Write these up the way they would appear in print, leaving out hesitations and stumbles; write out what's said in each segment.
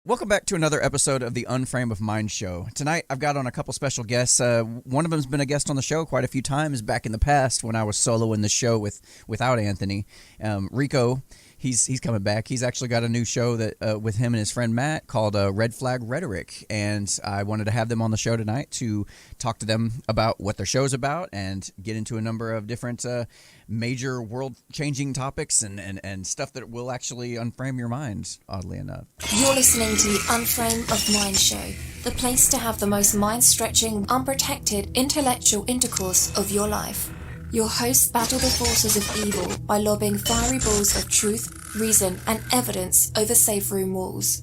Welcome back to another episode of the Unframe of Mind show. Tonight, I've got on a couple special guests. One of them's been a guest on the show quite a few times back in the past when I was soloing the show without Anthony. Rico, he's coming back. He's actually got a new show that with him and his friend Matt called Redflag Rhetoric, and I wanted to have them on the show tonight to talk to them about what their show's about and get into a number of different major world-changing topics and stuff that will actually unframe your mind, oddly enough. You're listening to the Unframe of Mind show, the place to have the most mind-stretching, unprotected, intellectual intercourse of your life. Your hosts battle the forces of evil by lobbing fiery balls of truth, reason, and evidence over safe room walls.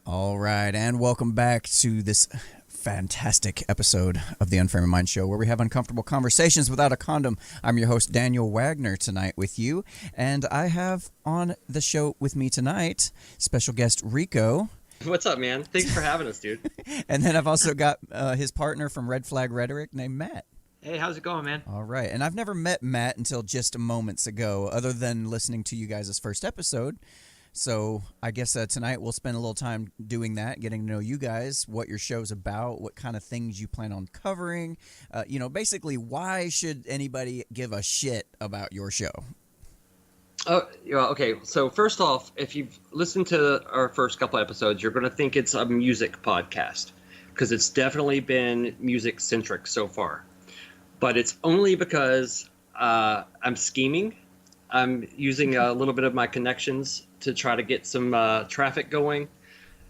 All right, and welcome back to this fantastic episode of the Unframe of Mind show, where we have uncomfortable conversations without a condom. I'm your host, Daniel Wagner, tonight with you, and I have on the show with me tonight special guest Rico. What's up, man? Thanks for having us, dude. And then I've also got his partner from Redflag Rhetoric named Matt. Hey, how's it going, man? All right, and I've never met Matt until just moments ago, other than listening to you guys' first episode. So I guess tonight we'll spend a little time doing that, getting to know you guys, what your show's about, what kind of things you plan on covering. Basically, why should anybody give a shit about your show? Oh, yeah, okay. So first off, if you've listened to our first couple episodes, you're going to think it's a music podcast because it's definitely been music-centric so far. But it's only because I'm scheming. I'm using a little bit of my connections to try to get some traffic going.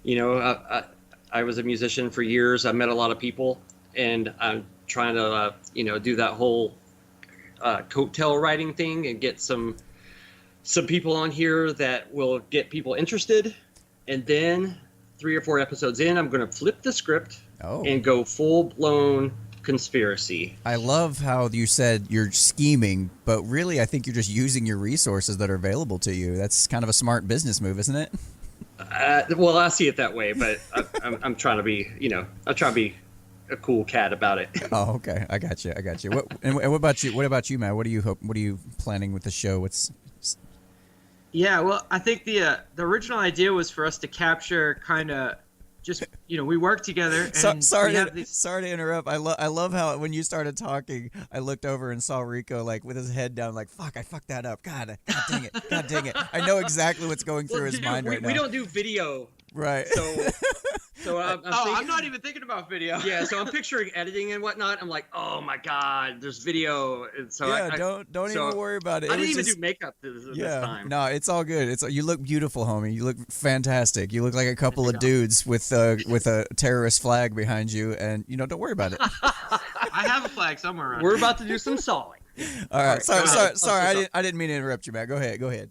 You know, I was a musician for years. I met a lot of people, and I'm trying to, do that whole coattail riding thing and get some people on here that will get people interested. And then 3 or 4 episodes in, I'm going to flip the script and go full-blown conspiracy. I love how you said you're scheming, but really I think you're just using your resources that are available to you. That's kind of a smart business move, isn't it? Well, I see it that way, but I'm trying to be, I'm trying to be a cool cat about it. Oh, okay. I got you. What about you? What about you, Matt? What are you planning with the show? Yeah, well, I think the original idea was for us to capture kind of just, we work together. And sorry to interrupt. I love how when you started talking, I looked over and saw Rico like with his head down, like, fuck, I fucked that up. God dang it. I know exactly what's going through his mind right now. We don't do video. Right. So I'm not even thinking about video. Yeah, so I'm picturing editing and whatnot. I'm like, oh my god, there's video. And so don't even worry about it. I didn't even do makeup this time. No, it's all good. You look beautiful, homie. You look fantastic. You look like a couple of dudes with a terrorist flag behind you, and don't worry about it. I have a flag somewhere around. We're about to do some sawing. All right. Sorry. I didn't mean to interrupt you, Matt. Go ahead.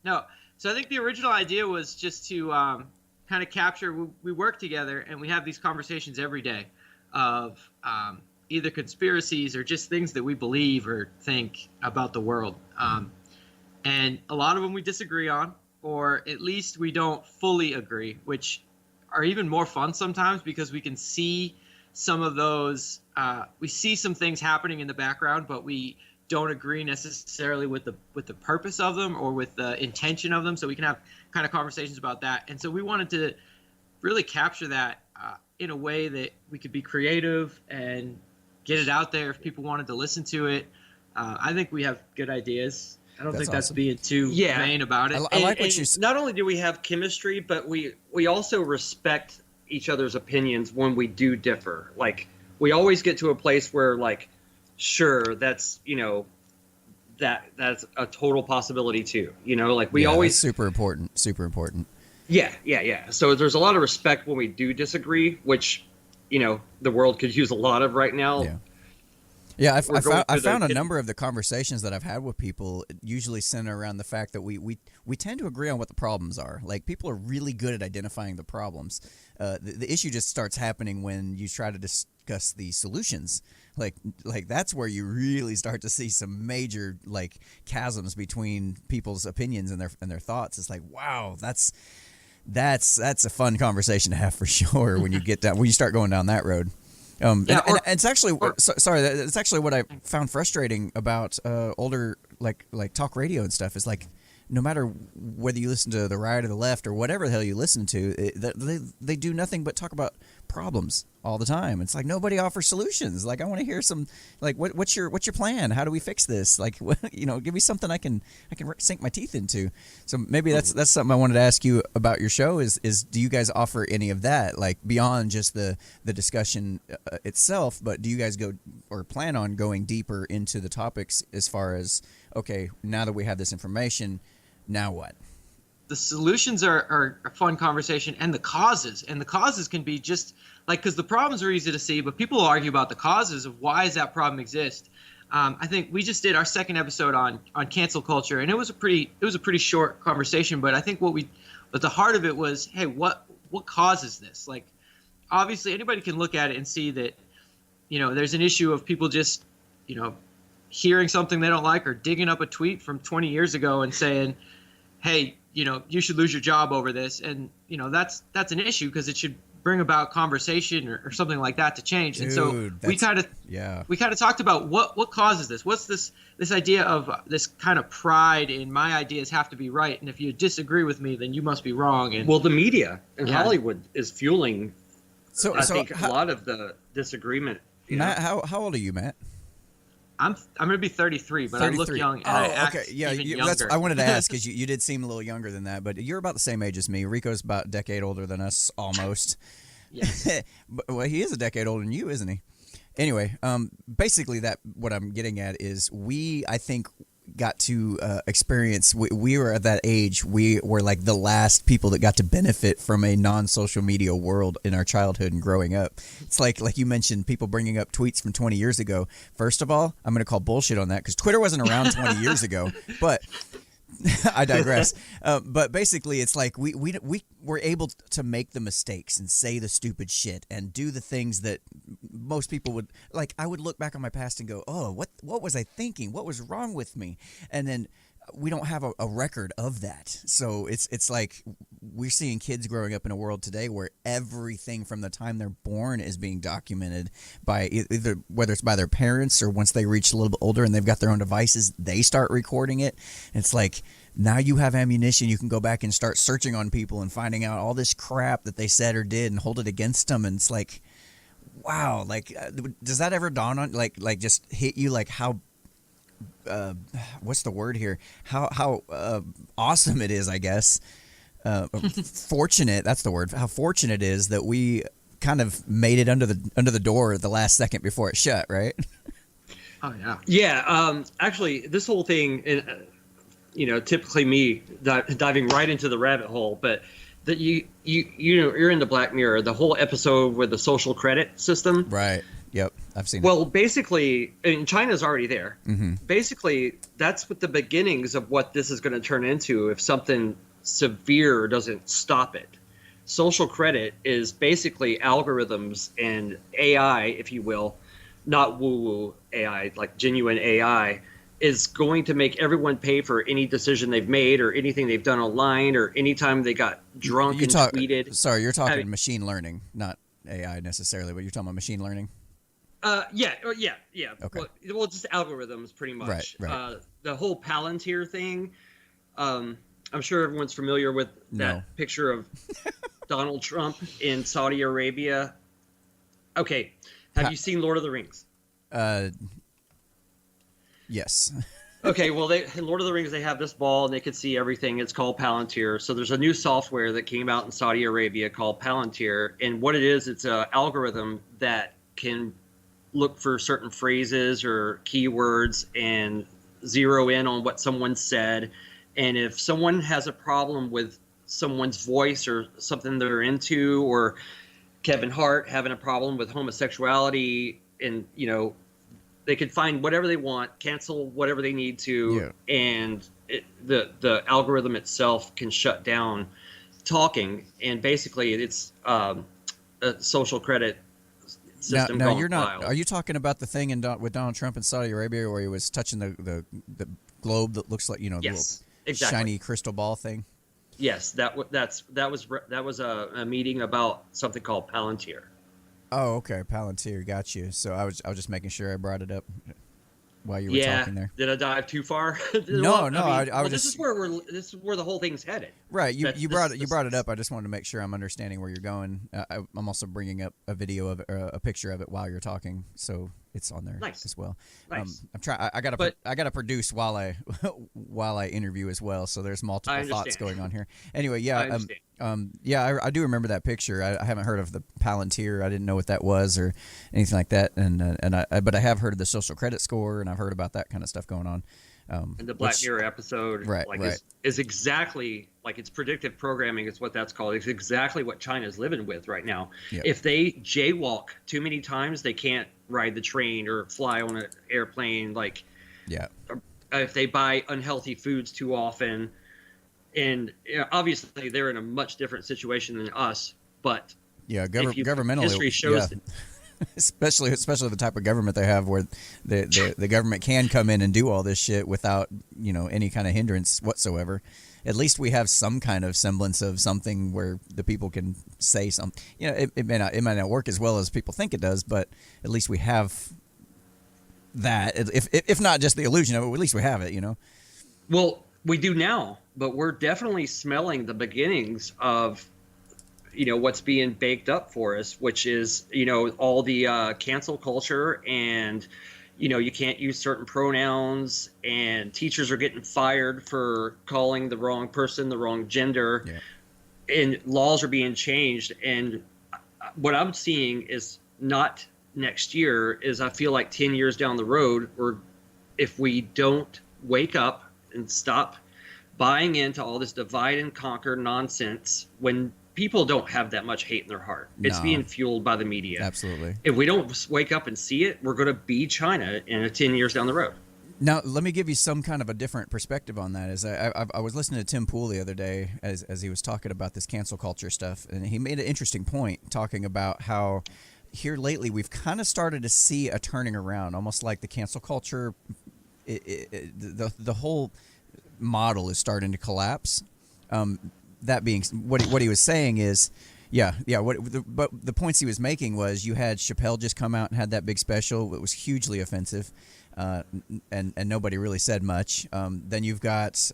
No. So I think the original idea was just to kind of capture. We work together and we have these conversations every day of either conspiracies or just things that we believe or think about the world. And a lot of them we disagree on, or at least we don't fully agree, which are even more fun sometimes because we can see some of those. We see some things happening in the background, but we don't agree necessarily with the purpose of them or with the intention of them. So we can have kind of conversations about that. And so we wanted to really capture that in a way that we could be creative and get it out there if people wanted to listen to it. I think we have good ideas. I don't think that's being too vain about it. I like what you said. Not only do we have chemistry, but we also respect each other's opinions when we do differ. Like, we always get to a place where, like, sure, that's that's a total possibility too. We always super important. Yeah. So there's a lot of respect when we do disagree, which the world could use a lot of right now. Yeah, I found a number of the conversations that I've had with people usually center around the fact that we tend to agree on what the problems are. Like, people are really good at identifying the problems. The issue just starts happening when you try to discuss the solutions. Like that's where you really start to see some major chasms between people's opinions and their thoughts. It's like, wow, that's a fun conversation to have for sure when you start going down that road. And it's actually it's actually what I found frustrating about older like talk radio and stuff is like no matter whether you listen to the right or the left or whatever the hell you listen to, they do nothing but talk about problems all the time. It's like nobody offers solutions. Like, I want to hear some, like, what's your plan? How do we fix this? Like, give me something I can sink my teeth into. So maybe that's something I wanted to ask you about your show is do you guys offer any of that, like beyond just the discussion itself, but do you guys go or plan on going deeper into the topics as far as, okay, now that we have this information, now what? The solutions are a fun conversation, and the causes can be just like, because the problems are easy to see, but people will argue about the causes of why does that problem exist. I think we just did our second episode on cancel culture, and it was a pretty short conversation, but I think but the heart of it was, hey, what causes this? Like, obviously anybody can look at it and see that, there's an issue of people just, hearing something they don't like or digging up a tweet from 20 years ago and saying, hey, you should lose your job over this. And, that's an issue because it should bring about conversation or something like that to change. And so we kind of talked about what causes this. What's this idea of this kind of pride in my ideas have to be right. And if you disagree with me, then you must be wrong. And well, the media in Hollywood is fueling, I think, a lot of the disagreement. Matt, how old are you, Matt? I'm going to be 33, but 33. I look young. And I act even younger. I wanted to ask because you did seem a little younger than that, but you're about the same age as me. Rico's about a decade older than us, almost. Yes. Well, he is a decade older than you, isn't he? Anyway, basically what I'm getting at is I think, got to experience, we were at that age, we were like the last people that got to benefit from a non-social media world in our childhood and growing up. It's like you mentioned, people bringing up tweets from 20 years ago. First of all, I'm going to call bullshit on that because Twitter wasn't around 20 years ago, but I digress. But basically, it's like we were able to make the mistakes and say the stupid shit and do the things that most people would like. I would look back on my past and go, "Oh, what was I thinking? What was wrong with me?" And then we don't have a record of that. So it's like we're seeing kids growing up in a world today where everything from the time they're born is being documented by either whether it's by their parents or once they reach a little bit older and they've got their own devices, they start recording it. It's like now you have ammunition. You can go back and start searching on people and finding out all this crap that they said or did and hold it against them. And it's like, wow, like does that ever dawn on like just hit you like how what's the word here? How awesome it is, I guess. Fortunate, that's the word. How fortunate it is that we kind of made it under the door the last second before it shut, right? Oh yeah. Yeah. Actually, this whole thing, typically me diving right into the rabbit hole, but that you're in the Black Mirror, the whole episode with the social credit system, right? Yep, I've seen. Well, basically, and China's already there. Mm-hmm. Basically, that's what the beginnings of what this is going to turn into if something severe doesn't stop it. Social credit is basically algorithms and AI, if you will, not woo-woo AI, like genuine AI, is going to make everyone pay for any decision they've made or anything they've done online or anytime they got drunk tweeted. Sorry, you're talking machine learning, not AI necessarily, but you're talking about machine learning. Yeah. Okay. Well, just algorithms, pretty much. Right. The whole Palantir thing. I'm sure everyone's familiar with that picture of Donald Trump in Saudi Arabia. Okay. Have you seen Lord of the Rings? Yes. Okay. Well, in Lord of the Rings, they have this ball and they can see everything. It's called Palantir. So there's a new software that came out in Saudi Arabia called Palantir, and what it is, it's an algorithm that can look for certain phrases or keywords and zero in on what someone said. And if someone has a problem with someone's voice or something they're into, or Kevin Hart having a problem with homosexuality, and they could find whatever they want, cancel whatever they need to, and the algorithm itself can shut down talking. And basically, it's a social credit system. Now you're not. Are you talking about the thing with Donald Trump in Saudi Arabia where he was touching the globe that looks like the little shiny crystal ball thing? Yes, that was a meeting about something called Palantir. Oh, okay, Palantir, got you. So I was just making sure I brought it up. while you were talking there. Did I dive too far? No, well, no. I mean, I was this is where the whole thing's headed. Right. You brought it up. I just wanted to make sure I'm understanding where you're going. I'm also bringing up a video of a picture of it while you're talking, so it's on there as well. Nice. I gotta produce while I interview as well. So there's multiple thoughts going on here. Anyway, yeah. I do remember that picture. I haven't heard of the Palantir. I didn't know what that was or anything like that. But I have heard of the social credit score, and I've heard about that kind of stuff going on. And the Black Mirror episode, is exactly like it's predictive programming. Is what that's called. It's exactly what China's living with right now. Yep. If they jaywalk too many times, they can't ride the train or fly on an airplane. If they buy unhealthy foods too often, and obviously they're in a much different situation than us. But governmentally, history shows that. Especially the type of government they have, where the government can come in and do all this shit without any kind of hindrance whatsoever. At least we have some kind of semblance of something where the people can say something. It might not work as well as people think it does, but at least we have that. If not just the illusion of it, at least we have it. Well, we do now, but we're definitely smelling the beginnings of what's being baked up for us, which is all the cancel culture, and you can't use certain pronouns, and teachers are getting fired for calling the wrong person the wrong gender, and laws are being changed. And what I'm seeing is not next year, is I feel like 10 years down the road, or if we don't wake up and stop buying into all this divide and conquer nonsense, when people don't have that much hate in their heart. It's being fueled by the media. Absolutely. If we don't wake up and see it, we're going to be China in 10 years down the road. Now, let me give you some kind of a different perspective on that. I was listening to Tim Pool the other day as he was talking about this cancel culture stuff, and he made an interesting point talking about how here lately we've kind of started to see a turning around, almost like the cancel culture, the whole model is starting to collapse. That being what he was saying is, but the points he was making was, you had Chappelle just come out and had that big special. It was hugely offensive, and nobody really said much. Then you've got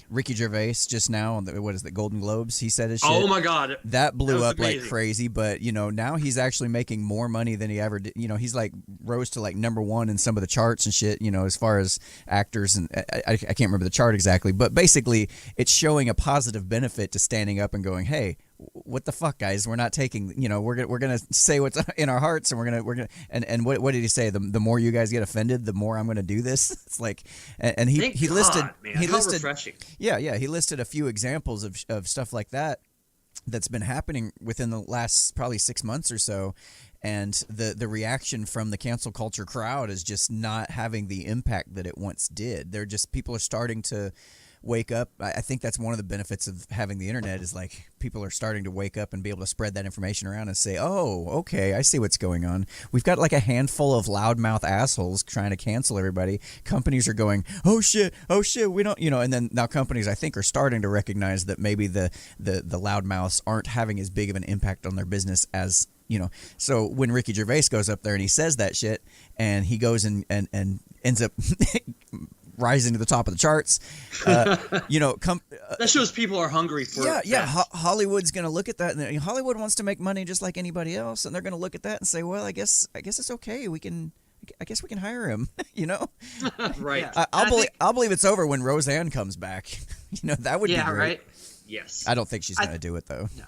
Ricky Gervais just now on the Golden Globes. He said his shit. Oh my God, that blew up amazing. Like crazy. But now he's actually making more money than he ever did. He's like rose to like #1 in some of the charts and shit. As far as actors, and I can't remember the chart exactly, but basically it's showing a positive benefit to standing up and going, hey, what the fuck, guys? We're not taking. We're gonna say what's in our hearts, and we're gonna. And what did he say? The more you guys get offended, the more I'm gonna do this. It's like, and he listed. Man, he how listed. Refreshing. Yeah. He listed a few examples of stuff like that's been happening within the last probably 6 months or so, and the reaction from the cancel culture crowd is just not having the impact that it once did. People are starting to wake up. I think that's one of the benefits of having the internet, is like people are starting to wake up and be able to spread that information around and say, oh, okay, I see what's going on. We've got like a handful of loudmouth assholes trying to cancel everybody. Companies are going, oh shit, we don't, and then now companies, I think, are starting to recognize that maybe the loudmouths aren't having as big of an impact on their business as, so when Ricky Gervais goes up there and he says that shit, and he goes and ends up rising to the top of the charts, that shows people are hungry for Hollywood's going to look at that, and Hollywood wants to make money just like anybody else, and they're going to look at that and say, well, I guess it's okay. I guess we can hire him. Right. I'll believe it's over when Roseanne comes back. That would be great. Right. Yes. I don't think she's going to do it though. No.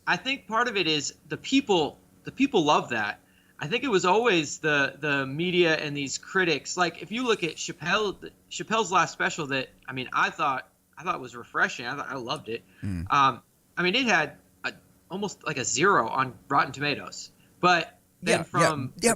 I think part of it is the people love that. I think it was always the media and these critics. Like, if you look at Chappelle's last special, that I thought was refreshing. I loved it. It had almost like a 0 on Rotten Tomatoes. But then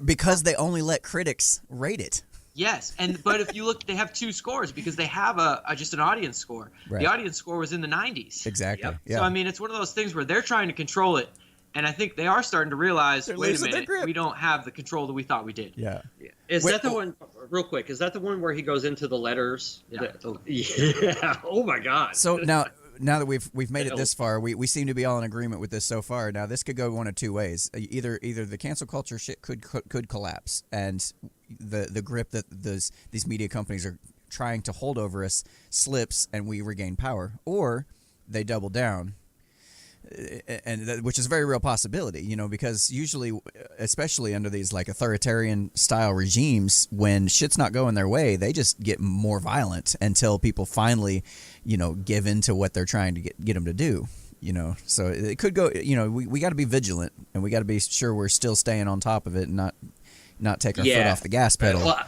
because they only let critics rate it. Yes, but if you look, they have 2 scores because they have just an audience score. Right. The audience score was in the 90s. Exactly. Yep. Yeah. So it's one of those things where they're trying to control it. And I think they are starting to realize, wait a minute, we don't have the control that we thought we did. Yeah. Is that the one, real quick, is that the one where he goes into the letters? Yeah. Yeah. Oh, my God. So now now that we've made it this far, we seem to be all in agreement with this so far. Now this could go one of two ways. Either the cancel culture shit could collapse, and the grip that these media companies are trying to hold over us slips, and we regain power, or they double down. And which is a very real possibility, you know, because usually, especially under these like authoritarian style regimes, when shit's not going their way, they just get more violent until people finally, you know, give in to what they're trying to get them to do, you know. So it could go, you know, we got to be vigilant, and we got to be sure we're still staying on top of it and not take our foot off the gas pedal. Well,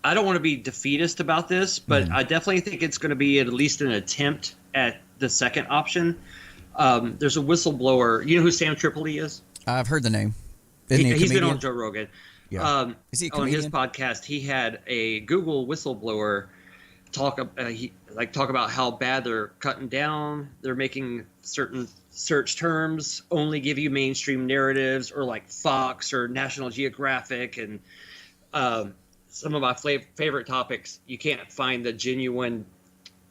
I don't want to be defeatist about this, but I definitely think it's going to be at least an attempt at the second option. There's a whistleblower. You know who Sam Tripoli is? I've heard the name. He's been on Joe Rogan. Yeah. Is he a comedian? On his podcast, he had a Google whistleblower talk about how bad they're cutting down. They're making certain search terms only give you mainstream narratives, or like Fox or National Geographic, and some of my favorite topics. You can't find the genuine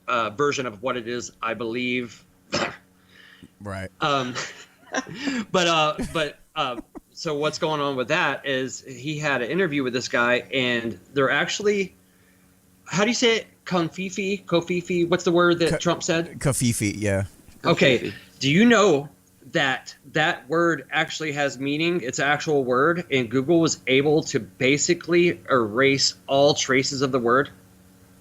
version of what it is I believe. Right. So what's going on with that is he had an interview with this guy, and they're actually, how do you say it? Kofifi? What's the word that Trump said? Kofifi, yeah. Okay. Do you know that word actually has meaning? It's an actual word, and Google was able to basically erase all traces of the word?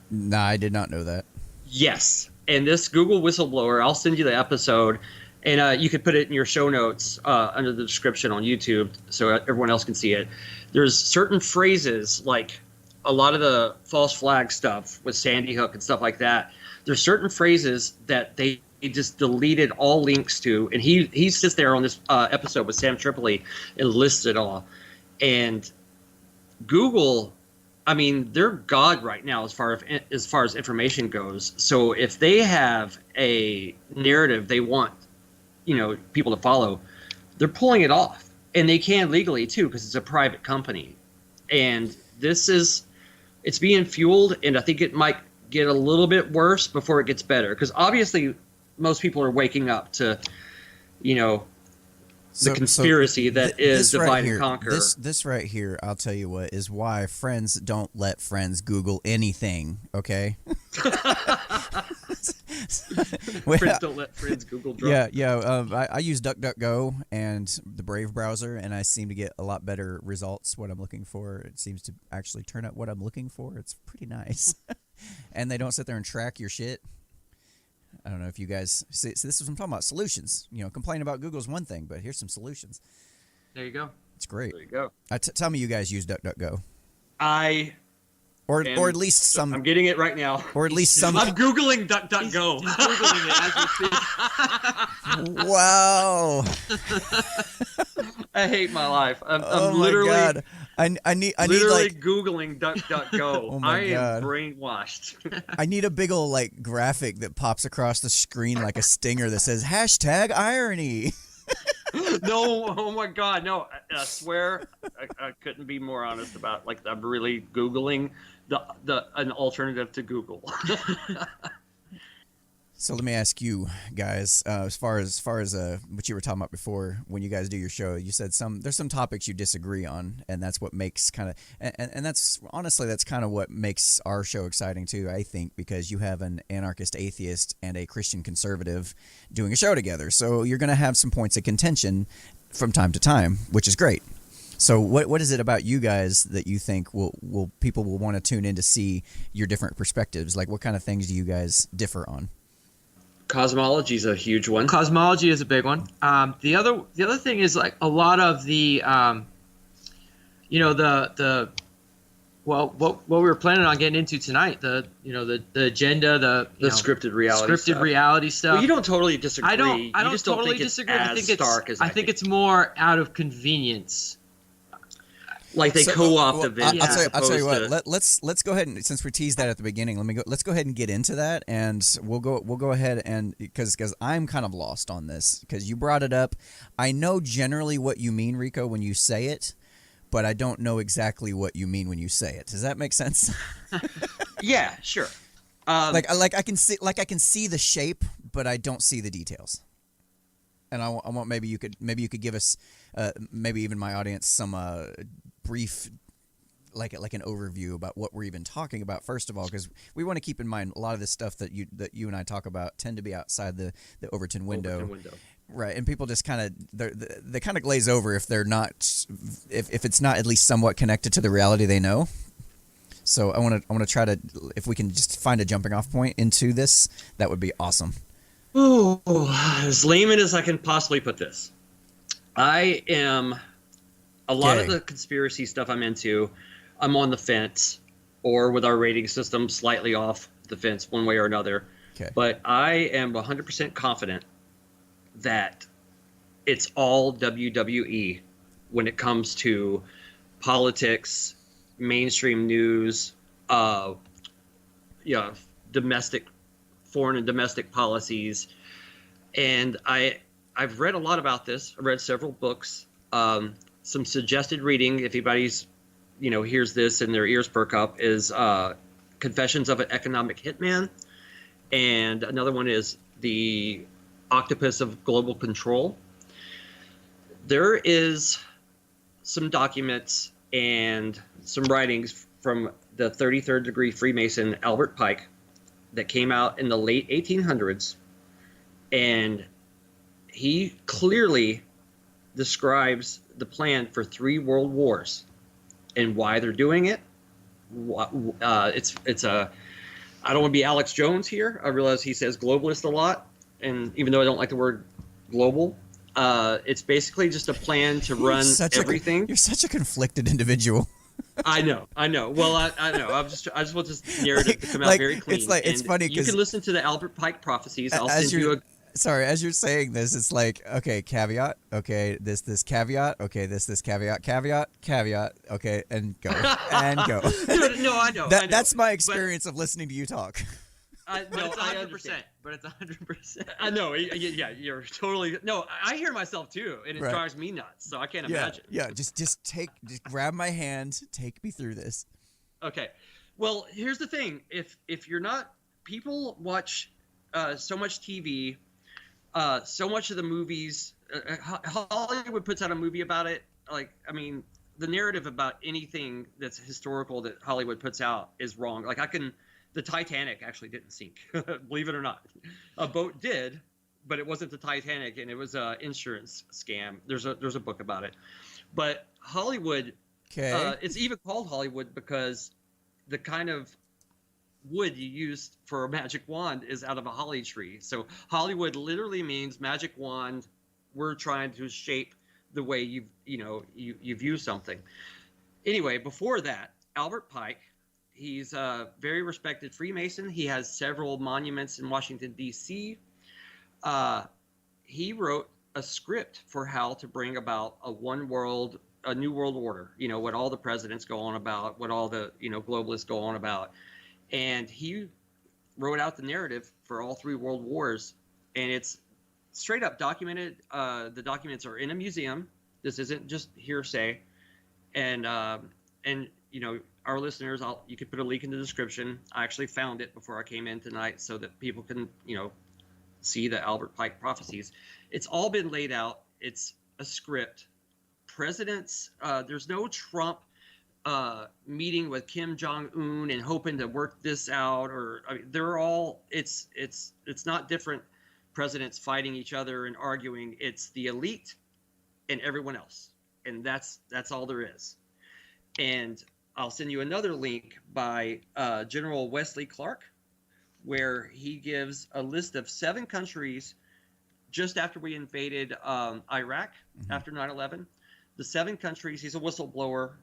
Nah, I did not know that. Yes. And this Google whistleblower, I'll send you the episode, and you could put it in your show notes under the description on YouTube so everyone else can see it. There's certain phrases, like a lot of the false flag stuff with Sandy Hook and stuff like that. There's certain phrases that they just deleted all links to, and he sits there on this episode with Sam Tripoli and lists it all. And Google, I mean, they're God right now as far as information goes. So if they have a narrative they want, you know, people to follow, they're pulling it off, and they can legally too, because it's a private company. And it's being fueled, and I think it might get a little bit worse before it gets better, because obviously most people are waking up to, you know, the conspiracy that is divide and conquer. This right here, I'll tell you what, is why friends don't let friends Google anything, okay? Friends don't let friends Google drugs. Yeah. I use DuckDuckGo and the Brave browser, and I seem to get a lot better results. What I'm looking for, it seems to actually turn out what I'm looking for. It's pretty nice. And they don't sit there and track your shit. I don't know if you guys see. This is what I'm talking about. Solutions. You know, complain about Google's one thing, but here's some solutions. There you go. It's great. There you go. Tell me you guys use DuckDuckGo. Or at least some. I'm getting it right now. Or at least some. I'm Googling DuckDuckGo. He's Googling it as we speak. Wow. I hate my life. I'm literally. My God. I need like Googling DuckDuckGo. Oh my God. Am brainwashed. I need a big old like graphic that pops across the screen like a stinger that says #irony. No, oh my God, no! I swear, I couldn't be more honest about. Like, I'm really Googling an alternative to Google. So let me ask you guys, as far as what you were talking about before, when you guys do your show, you said there's some topics you disagree on, and that's what makes kind of and that's honestly that's kind of what makes our show exciting too, I think, because you have an anarchist atheist and a Christian conservative doing a show together, so you're going to have some points of contention from time to time, which is great. So what is it about you guys that you think will people will want to tune in to see your different perspectives? Like, what kind of things do you guys differ on? Cosmology is a huge one. Cosmology is a big one. The other thing is like a lot of the, what we were planning on getting into tonight, the agenda, the scripted reality stuff. Well, you don't totally disagree. I don't just totally don't think disagree. It's as stark as I think it's more out of convenience. Like they co-opt the video. I'll tell you what. Let's go ahead and, since we teased that at the beginning, let's go ahead and get into that, and we'll go ahead and because I'm kind of lost on this because you brought it up. I know generally what you mean, Rico, when you say it, but I don't know exactly what you mean when you say it. Does that make sense? Yeah, sure. Like I can see the shape, but I don't see the details. And I want maybe you could give us maybe even my audience some brief like an overview about what we're even talking about first of all, because we want to keep in mind a lot of this stuff that you and I talk about tend to be outside the Overton window. Right, and people just kind of they kind of glaze over if they're not if it's not at least somewhat connected to the reality they know. So I want to try to, if we can just find a jumping off point into this, that would be awesome. Oh, as layman as I can possibly put this, I am a lot of the conspiracy stuff I'm into. I'm on the fence, or with our rating system, slightly off the fence one way or another. Okay. But I am 100% confident that it's all WWE when it comes to politics, mainstream news, domestic, foreign and domestic policies. And I've read a lot about this. I read several books, some suggested reading, if anybody's, hears this and their ears perk up, is Confessions of an Economic Hitman. And another one is The Octopus of Global Control. There is some documents and some writings from the 33rd degree Freemason Albert Pike that came out in the late 1800s, and he clearly describes the plan for 3 world wars and why they're doing it. It's a, I don't want to be Alex Jones here. I realize he says globalist a lot, and even though I don't like the word global, it's basically just a plan to run everything. You're such a conflicted individual. I know. Well, I know. I just want this narrative to come out very clean. It's funny because you can listen to the Albert Pike prophecies. I'll send you a. Sorry, as you're saying this, it's like, okay, caveat, okay, this caveat, okay, this caveat, okay, and go, and go. No, I know. That's my experience of listening to you talk. But it's 100%. But it's 100%. I know. Yeah, you're totally. No, I hear myself too, and it drives me nuts. So I can't imagine. Yeah, just grab my hand, take me through this. Okay. Well, here's the thing. If you're not, people watch so much TV, so much of the movies. Hollywood puts out a movie about it. Like, I mean, the narrative about anything that's historical that Hollywood puts out is wrong. Like, the Titanic actually didn't sink, believe it or not. A boat did, but it wasn't the Titanic, and it was an insurance scam. There's a book about it. But Hollywood, it's even called Hollywood because the kind of wood you use for a magic wand is out of a holly tree. So Hollywood literally means magic wand. We're trying to shape the way you view something. Anyway, before that, Albert Pike. He's a very respected Freemason. He has several monuments in Washington, D.C. He wrote a script for how to bring about a new world order, what all the presidents go on about, what all the, globalists go on about. And he wrote out the narrative for all 3 world wars. And it's straight up documented. The documents are in a museum. This isn't just hearsay. And our listeners, you could put a link in the description. I actually found it before I came in tonight so that people can, see the Albert Pike prophecies. It's all been laid out. It's a script. Presidents, there's no Trump meeting with Kim Jong-un and hoping to work this out, or they're all. It's not different presidents fighting each other and arguing. It's the elite and everyone else, and that's all there is. And I'll send you another link by General Wesley Clark, where he gives a list of 7 countries just after we invaded Iraq, after 9/11. The 7 countries, he's a whistleblower,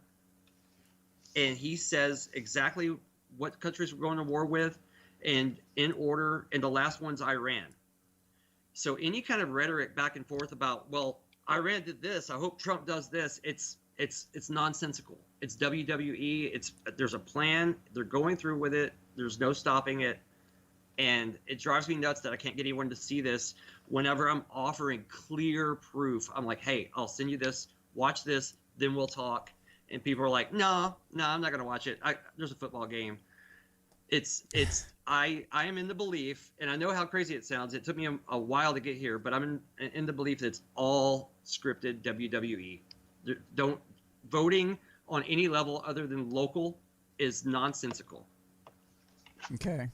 and he says exactly what countries we're going to war with, and in order, and the last one's Iran. So any kind of rhetoric back and forth about, well, Iran did this, I hope Trump does this, it's nonsensical. It's WWE. There's a plan. They're going through with it. There's no stopping it. And it drives me nuts that I can't get anyone to see this. Whenever I'm offering clear proof, I'm like, hey, I'll send you this. Watch this. Then we'll talk. And people are like, no, I'm not going to watch it. There's a football game. I am in the belief, and I know how crazy it sounds. It took me a while to get here, but I'm in the belief that it's all scripted WWE. Don't voting on any level other than local is nonsensical. Okay.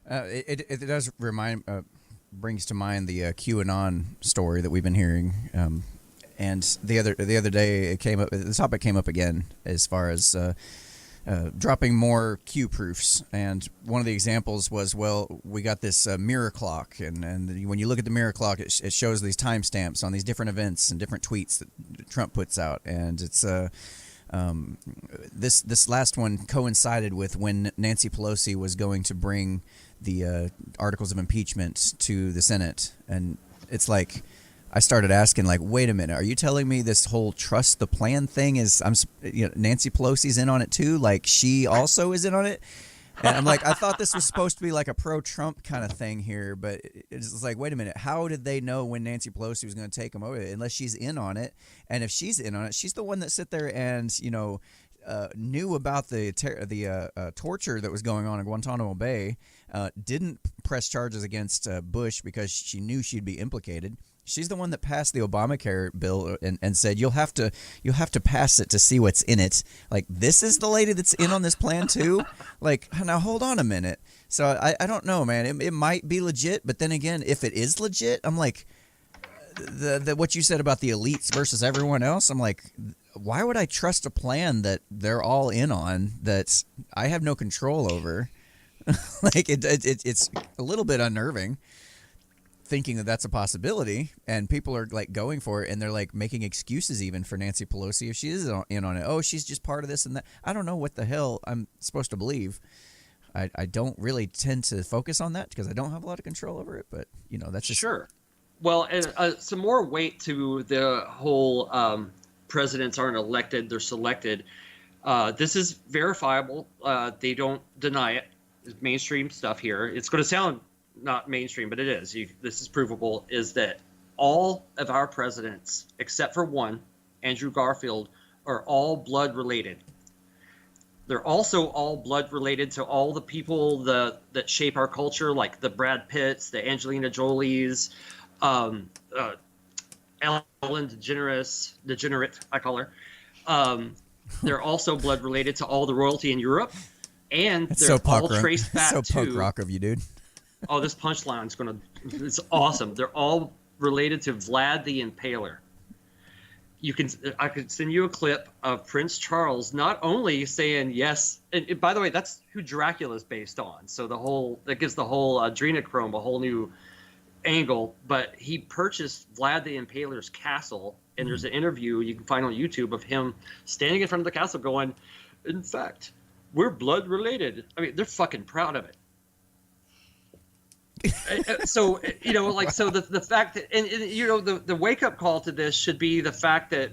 It does brings to mind the QAnon story that we've been hearing, and the other day the topic came up again as far as dropping more Q proofs, and one of the examples was, well, we got this mirror clock, and when you look at the mirror clock, it shows these timestamps on these different events and different tweets that Trump puts out, and it's this last one coincided with when Nancy Pelosi was going to bring the articles of impeachment to the Senate, and it's like I started asking, like, wait a minute, are you telling me this whole trust the plan thing is Nancy Pelosi's in on it too? Like, she also is in on it? And I'm like, I thought this was supposed to be like a pro-Trump kind of thing here, but it's like, wait a minute, how did they know when Nancy Pelosi was going to take them over? Unless she's in on it, and if she's in on it, she's the one that sit there and knew about the torture that was going on in Guantanamo Bay, didn't press charges against Bush because she knew she'd be implicated. She's the one that passed the Obamacare bill and said you'll have to pass it to see what's in it. Like, this is the lady that's in on this plan too. Like, now hold on a minute. So I don't know, man. It might be legit, but then again, if it is legit, I'm like, the what you said about the elites versus everyone else. I'm like, why would I trust a plan that they're all in on that I have no control over? Like, it's a little bit unnerving thinking that that's a possibility, and people are like going for it, and they're like making excuses even for Nancy Pelosi if she is in on it. Oh, she's just part of this and that. I don't know what the hell I'm supposed to believe. I don't really tend to focus on that because I don't have a lot of control over it, but that's just sure. Well, and some more weight to the whole presidents aren't elected, they're selected. This is verifiable. They don't deny it. It's mainstream stuff here. It's going to sound not mainstream, but it is. This is provable, is that all of our presidents, except for one, Andrew Garfield, are all blood related. They're also all blood related to all the people that shape our culture, like the Brad Pitts, the Angelina Jolies, Ellen DeGenerate, I call her. They're also blood related to all the royalty in Europe, and they're all traced back to. So punk rock of you, dude. Oh, this punchline's it's awesome. They're all related to Vlad the Impaler. I could send you a clip of Prince Charles not only saying yes, and by the way, that's who Dracula's based on. So that gives the whole adrenochrome a whole new angle. But he purchased Vlad the Impaler's castle, and there's an interview you can find on YouTube of him standing in front of the castle going, "In fact, we're blood related." I mean, they're fucking proud of it. So the fact that the wake up call to this should be the fact that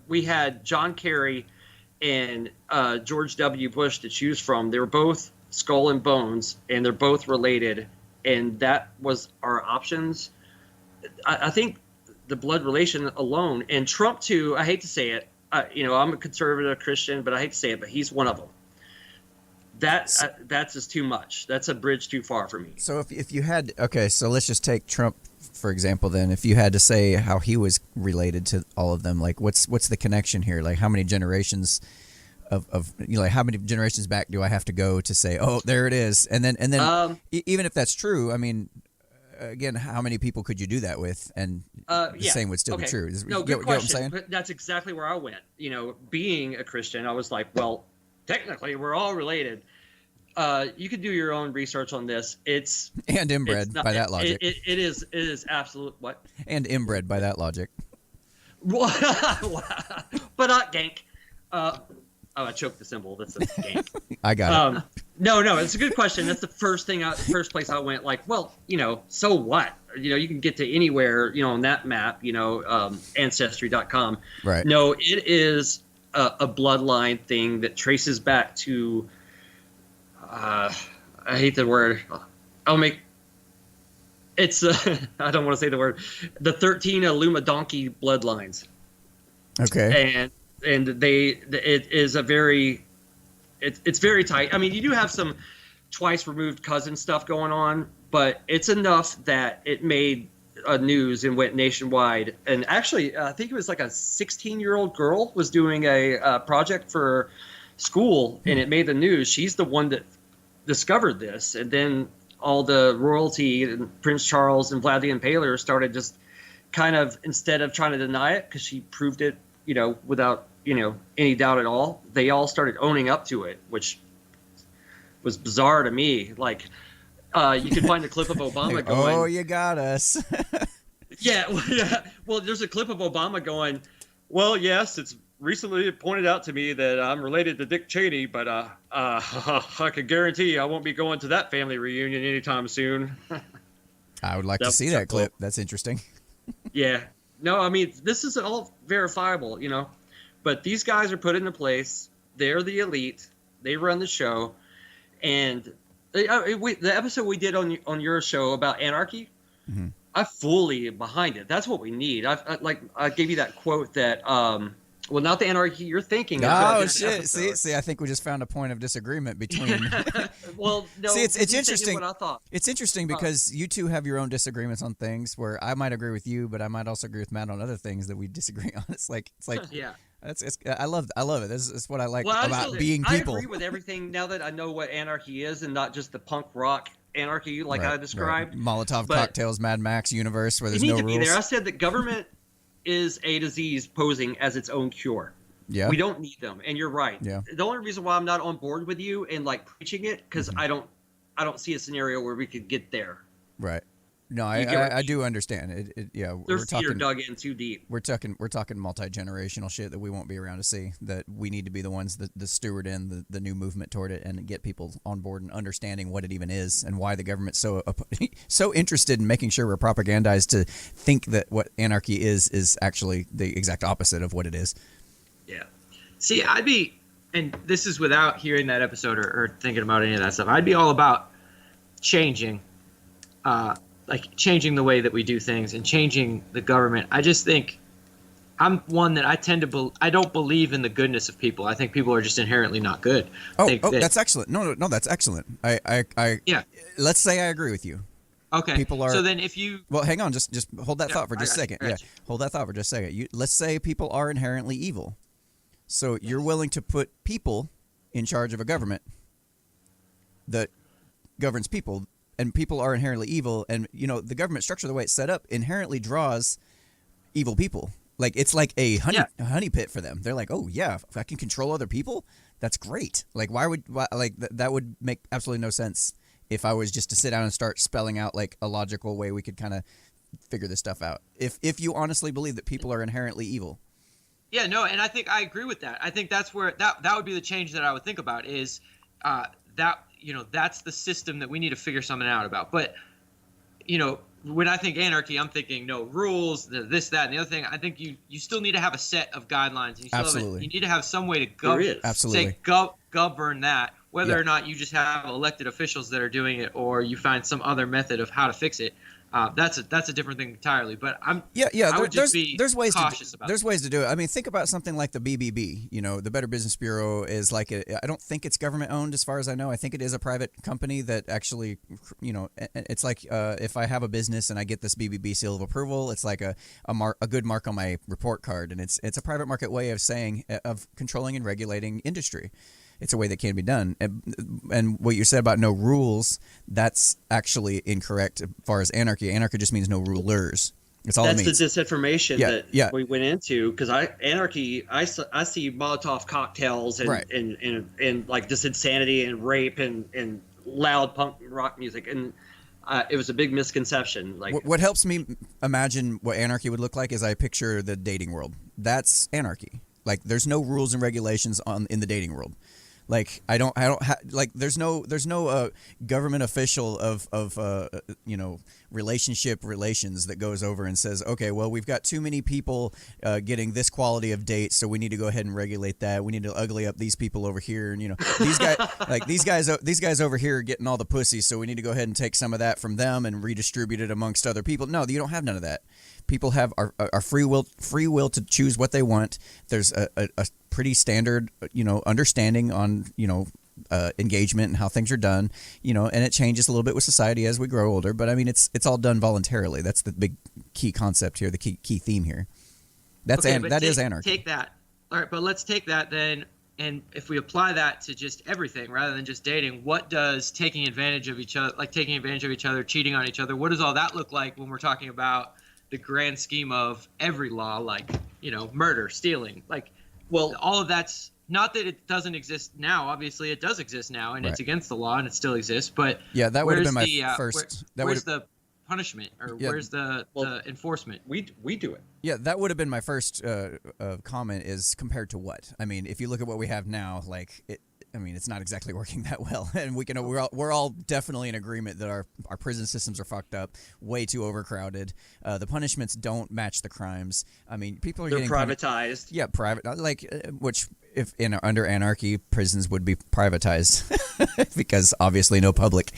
we had John Kerry and George W. Bush to choose from. They were both skull and bones, and they're both related, and that was our options. I think the blood relation alone, and Trump too. I hate to say it. I'm a conservative Christian, but I hate to say it, but he's one of them. That's just too much. That's a bridge too far for me. So if you had, okay, so let's just take Trump for example. Then, if you had to say how he was related to all of them, like what's the connection here? Like, how many generations of like how many generations back do I have to go to say, oh, there it is? And then even if that's true, I mean, again, how many people could you do that with? And the same would still be true. No, good question. But that's exactly where I went. Being a Christian, I was like, well, technically, we're all related. You can do your own research on this. And inbred by that logic. It is absolute what? And inbred by that logic. But not gank. I choked the symbol. That's a gank. I got it. No, it's a good question. That's the first place I went. Like, well, so what? You can get to anywhere, on that map. Ancestry.com. Right. No, it is a bloodline thing that traces back to. I hate the word. It's I don't want to say the word. The 13 Aluma donkey bloodlines. Okay. And it is it's very tight. I mean, you do have some twice removed cousin stuff going on, but it's enough that it made news and went nationwide. And actually, I think it was like a 16-year-old girl was doing a project for school, and it made the news. She's the one that discovered this, and then all the royalty and Prince Charles and Vlad the Impaler started just kind of, instead of trying to deny it because she proved it, without any doubt at all, they all started owning up to it, which was bizarre to me. Like, you can find a clip of Obama going, "Oh, you got us." Yeah. Well, there's a clip of Obama going, "Well, yes, it's recently pointed out to me that I'm related to Dick Cheney, but I can guarantee I won't be going to that family reunion anytime soon." I would like to see that clip. That's interesting. Yeah. No, I mean, this is all verifiable, but these guys are put into place. They're the elite. They run the show. And the episode we did on your show about anarchy, mm-hmm. I'm fully behind it. That's what we need. I gave you that quote that, well, not the anarchy you're thinking. Oh shit! See, I think we just found a point of disagreement between. Well, no. See, it's interesting. What I thought. It's interesting because you two have your own disagreements on things where I might agree with you, but I might also agree with Matt on other things that we disagree on. It's like yeah. I love it. This is what I like about being people. I agree with everything now that I know what anarchy is, and not just the punk rock anarchy like I described. Right. Molotov cocktails, Mad Max universe where there's no rules. To be there. I said that government is a disease posing as its own cure. Yeah, we don't need them, and you're right. Yeah. The only reason why I'm not on board with you and like preaching it because I don't see a scenario where we could get there. Right. No, I do understand. Their feet are dug in too deep. We're talking multi-generational shit that we won't be around to see. That we need to be the ones that the steward in the new movement toward it and get people on board and understanding what it even is and why the government's so interested in making sure we're propagandized to think that what anarchy is actually the exact opposite of what it is. Yeah. See, and this is without hearing that episode or thinking about any of that stuff. I'd be all about changing. Changing the way that we do things and changing the government. I just think I'm one that I I don't believe in the goodness of people. I think people are just inherently not good. That's excellent. No, that's excellent. Yeah. Let's say I agree with you. Okay. People are. So then if you. Well, hang on. Just hold that thought for just a second. Yeah. Hold that thought for just a second. Let's say people are inherently evil. So you're willing to put people in charge of a government that governs people. And people are inherently evil, and the government structure, the way it's set up, inherently draws evil people. Like it's like a honey pit for them. They're like, oh yeah, if I can control other people, that's great. Like that would make absolutely no sense if I was just to sit down and start spelling out like a logical way we could kind of figure this stuff out. If you honestly believe that people are inherently evil. Yeah, no, and I think I agree with that. I think that's where that would be the change that I would think about is that. That's the system that we need to figure something out about. But, when I think anarchy, I'm thinking no rules, this, that, and the other thing. I think you still need to have a set of guidelines. And you need to have some way to govern that, whether or not you just have elected officials that are doing it or you find some other method of how to fix it. That's a different thing entirely. But there's ways cautious about it. There's ways to do it. I mean, think about something like the BBB. The Better Business Bureau is like I don't think it's government owned as far as I know. I think it is a private company that actually, it's like if I have a business and I get this BBB seal of approval, it's like a good mark on my report card, and it's a private market way of controlling and regulating industry. It's a way that can be done. And what you said about no rules, that's actually incorrect as far as anarchy. Anarchy just means no rulers. That's all it means. That's the disinformation that we went into. Because anarchy, I see Molotov cocktails and like this insanity and rape and loud punk rock music. And it was a big misconception. Like what helps me imagine what anarchy would look like is I picture the dating world. That's anarchy. Like there's no rules and regulations in the dating world. Like there's no government official of relations that goes over and says, okay, well, we've got too many people getting this quality of date, so we need to go ahead and regulate that. We need to ugly up these people over here, and these guys over here are getting all the pussy, so we need to go ahead and take some of that from them and redistribute it amongst other people. No, you don't have none of that. People have our free will to choose what they want. There's a pretty standard, understanding on, engagement and how things are done, and it changes a little bit with society as we grow older. But I mean, it's all done voluntarily. That's the big key concept here, the key theme here. That is anarchy. Take that. All right, but let's take that then, and if we apply that to just everything rather than just dating, what does taking advantage of each other, cheating on each other, what does all that look like when we're talking about the grand scheme of every law, like, murder, stealing, like, well, all of that's not that it doesn't exist now. Obviously, it does exist now, and It's against the law, and it still exists. But yeah, that would have been my first. Where's the punishment, or where's the enforcement? We do it. Yeah, that would have been my first comment. Is compared to what? I mean, if you look at what we have now, it's not exactly working that well, and we're all definitely in agreement that our prison systems are fucked up, way too overcrowded. The punishments don't match the crimes. I mean, people are They're getting privatized. Yeah, private, which if under anarchy, prisons would be privatized because obviously no public.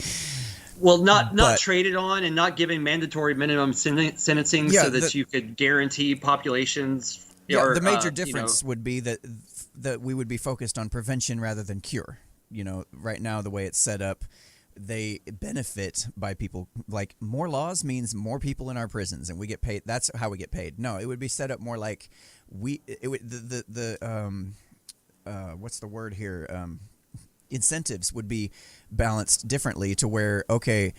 Well, not traded on and not giving mandatory minimum sentencing so that you could guarantee populations. Yeah, the major difference would be that we would be focused on prevention rather than cure. Right now the way it's set up, they benefit by people. Like, more laws means more people in our prisons, and we get paid. That's how we get paid. No, it would be set up more like what's the word here? Incentives would be balanced differently to where, okay,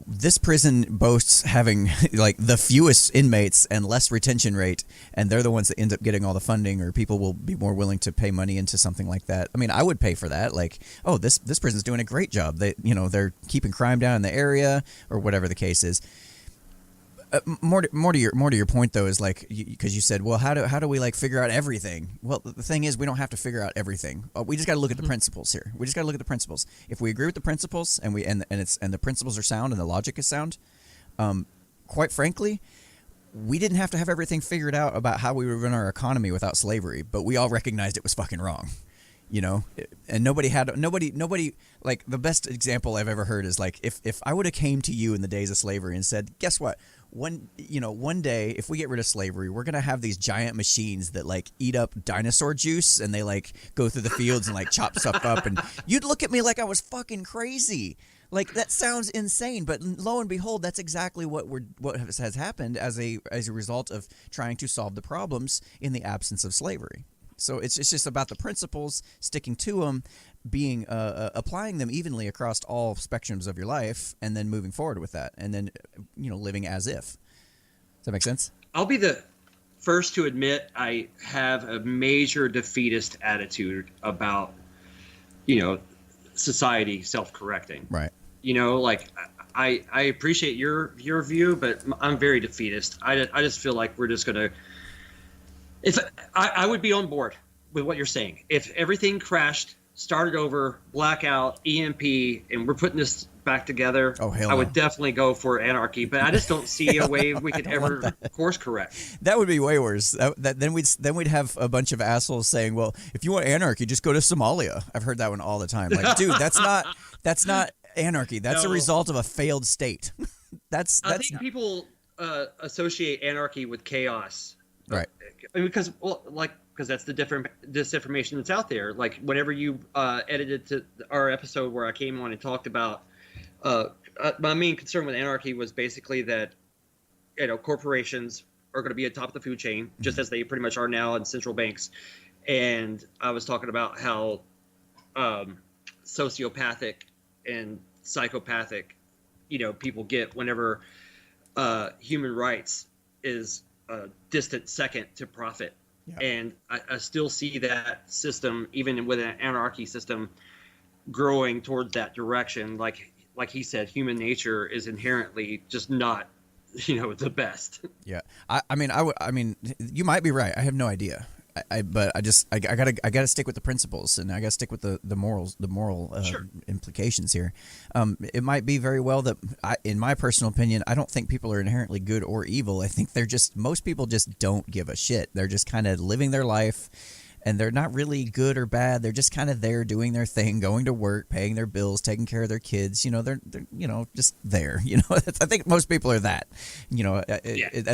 this prison boasts having like the fewest inmates and less retention rate, and they're the ones that end up getting all the funding, or people will be more willing to pay money into something like that. I mean, I would pay for that. Like, oh, this prison's doing a great job. They're keeping crime down in the area, or whatever the case is. More to your point though is like, because you said, well, how do we like figure out everything? Well, the thing is, we don't have to figure out everything. We just got to look at the principles here. We just got to look at the principles. If we agree with the principles and the principles are sound and the logic is sound, quite frankly, we didn't have to have everything figured out about how we would run our economy without slavery, but we all recognized it was fucking wrong. And nobody like, the best example I've ever heard is like, if I would have came to you in the days of slavery and said, guess what? One day, if we get rid of slavery, we're going to have these giant machines that like eat up dinosaur juice, and they like go through the fields and like chop stuff up. And you'd look at me like I was fucking crazy. Like, that sounds insane, but lo and behold, that's exactly what has happened as a result of trying to solve the problems in the absence of slavery. So it's just about the principles, sticking to them, being applying them evenly across all spectrums of your life, and then moving forward with that, and then living as if. Does that make sense? I'll be the first to admit I have a major defeatist attitude about society self-correcting. Right. Like, I appreciate your view, but I'm very defeatist. I just feel like we're just gonna. If I would be on board with what you're saying. If everything crashed, started over, blackout, EMP, and we're putting this back together, I would definitely go for anarchy. But I just don't see a way we could ever course correct. That would be way worse. Then we'd have a bunch of assholes saying, "Well, if you want anarchy, just go to Somalia." I've heard that one all the time. Like, dude, that's not anarchy. That's a result of a failed state. I think people associate anarchy with chaos. Right. Because that's the disinformation that's out there. Like, whenever you edited to our episode where I came on and talked about my main concern with anarchy was basically that corporations are going to be at top of the food chain, just as they pretty much are now in central banks. And I was talking about how sociopathic and psychopathic people get whenever human rights is a distant second to profit. Yeah. And I still see that system, even with an anarchy system, growing towards that direction. Like he said, human nature is inherently just not, the best. Yeah. I mean, you might be right. I have no idea. But I gotta stick with the principles, and I gotta stick with the moral sure. implications here. It might be very well that in my personal opinion, I don't think people are inherently good or evil. I think most people just don't give a shit. They're just kind of living their life. and they're not really good or bad. They're just kind of there doing their thing, going to work, paying their bills, taking care of their kids. They're just there. I think most people are that.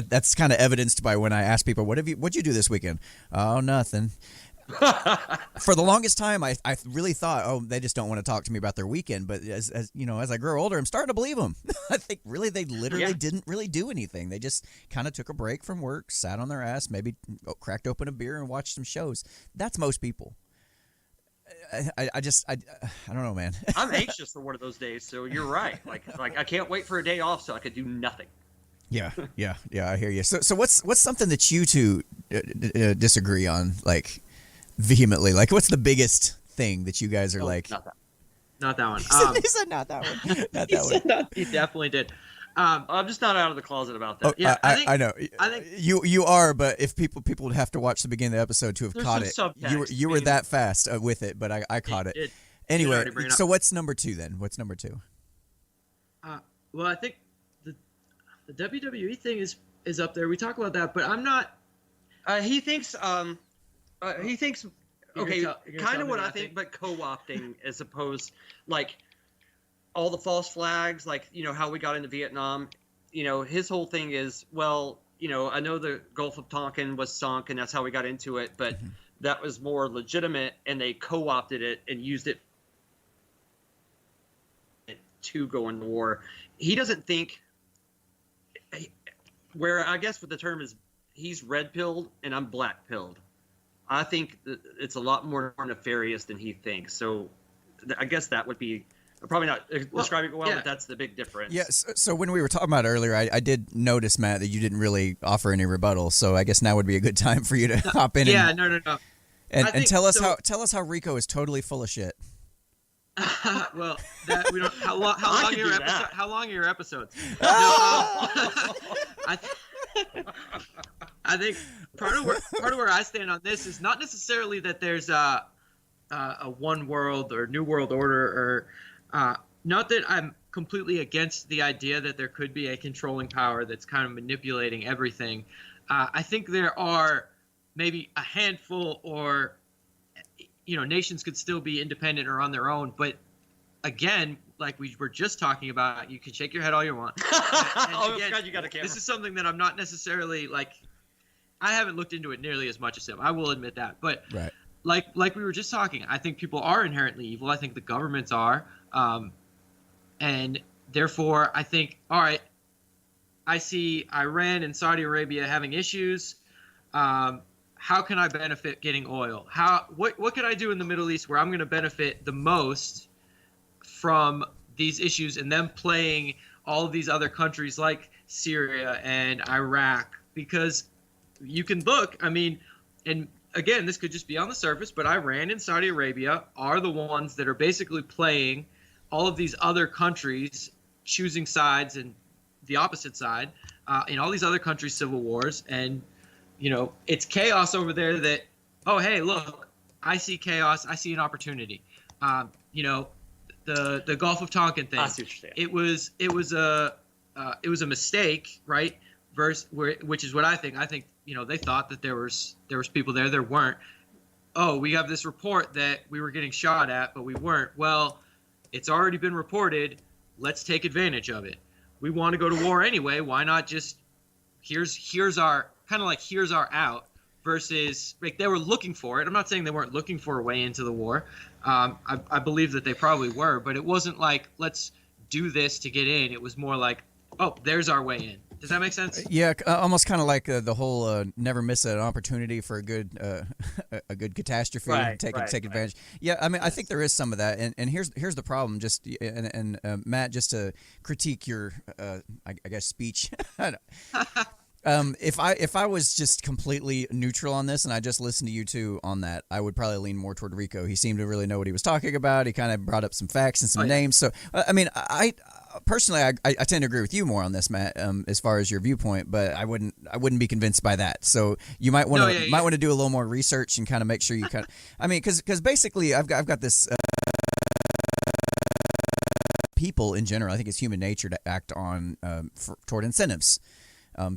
That's kind of evidenced by when I ask people, what'd you do this weekend? Oh, nothing. For the longest time, I really thought, oh, they just don't want to talk to me about their weekend. But as I grow older, I'm starting to believe them. I think really they literally didn't really do anything. They just kind of took a break from work, sat on their ass, maybe cracked open a beer and watched some shows. That's most people. I don't know, man. I'm anxious for one of those days. So you're right. Like I can't wait for a day off so I could do nothing. Yeah. I hear you. So what's something that you two disagree on, like, vehemently? Like, what's the biggest thing that you guys are like? Not that one. He said not that one. Not that one. He definitely did. I'm just not out of the closet about that. Yeah, I know. I think you are, but if people would have to watch the beginning of the episode to have caught it. Subtext. You were that fast with it, but I caught it. Anyway, so what's number 2 then? What's number 2? Well, I think the WWE thing is up there. We talk about that, but I'm not. He thinks okay, kind of what I think, but co-opting as opposed, like, all the false flags, like, how we got into Vietnam. His whole thing is, well, I know the Gulf of Tonkin was sunk and that's how we got into it, but that was more legitimate and they co-opted it and used it to go into war. He doesn't think, where I guess what the term is, he's red-pilled and I'm black-pilled. I think it's a lot more nefarious than he thinks. So I guess that would be probably not describing it well, but that's the big difference. Yeah. So when we were talking about it earlier, I did notice, Matt, that you didn't really offer any rebuttal. So I guess now would be a good time for you to hop in. Yeah. And, No. And tell us how Rico is totally full of shit. Well, we don't. How long are your episodes? I think part of where I stand on this is not necessarily that there's a one world or new world order, or not that I'm completely against the idea that there could be a controlling power that's kind of manipulating everything. I think there are maybe a handful, or nations could still be independent or on their own, but again, like we were just talking about, you can shake your head all you want. Oh, again, God, you got a camera. This is something that I'm not necessarily I haven't looked into it nearly as much as him. I will admit that. But right. like we were just talking, I think people are inherently evil. I think the governments are. And therefore, I think, all right, I see Iran and Saudi Arabia having issues. How can I benefit getting oil? What can I do in the Middle East where I'm going to benefit the most from these issues, and them playing all of these other countries like Syria and Iraq? Because you can look, and again, this could just be on the surface, but Iran and Saudi Arabia are the ones that are basically playing all of these other countries, choosing sides and the opposite side in all these other countries' civil wars. And it's chaos over there that, oh, hey, look, I see chaos. I see an opportunity. The Gulf of Tonkin thing. It was a mistake, right? Which is what I think. I think, they thought that there was people there. There weren't. Oh, we have this report that we were getting shot at, but we weren't. Well, it's already been reported. Let's take advantage of it. We want to go to war anyway. Why not just here's our out, versus they were looking for it. I'm not saying they weren't looking for a way into the war. I believe that they probably were, but it wasn't like, let's do this to get in. It was more like, oh, there's our way in. Does that make sense? Yeah, almost kind of like the whole never miss an opportunity for a good catastrophe. Right, take advantage. Right. Yeah, I think there is some of that, and here's the problem. Just and Matt, just to critique your I guess speech. If I was just completely neutral on this and I just listened to you two on that, I would probably lean more toward Rico. He seemed to really know what he was talking about. He kind of brought up some facts and some names. So I personally I tend to agree with you more on this, Matt, as far as your viewpoint. But I wouldn't be convinced by that. So you might want to do a little more research and kind of make sure you kind of because basically I've got this. People in general, I think it's human nature to act on toward incentives.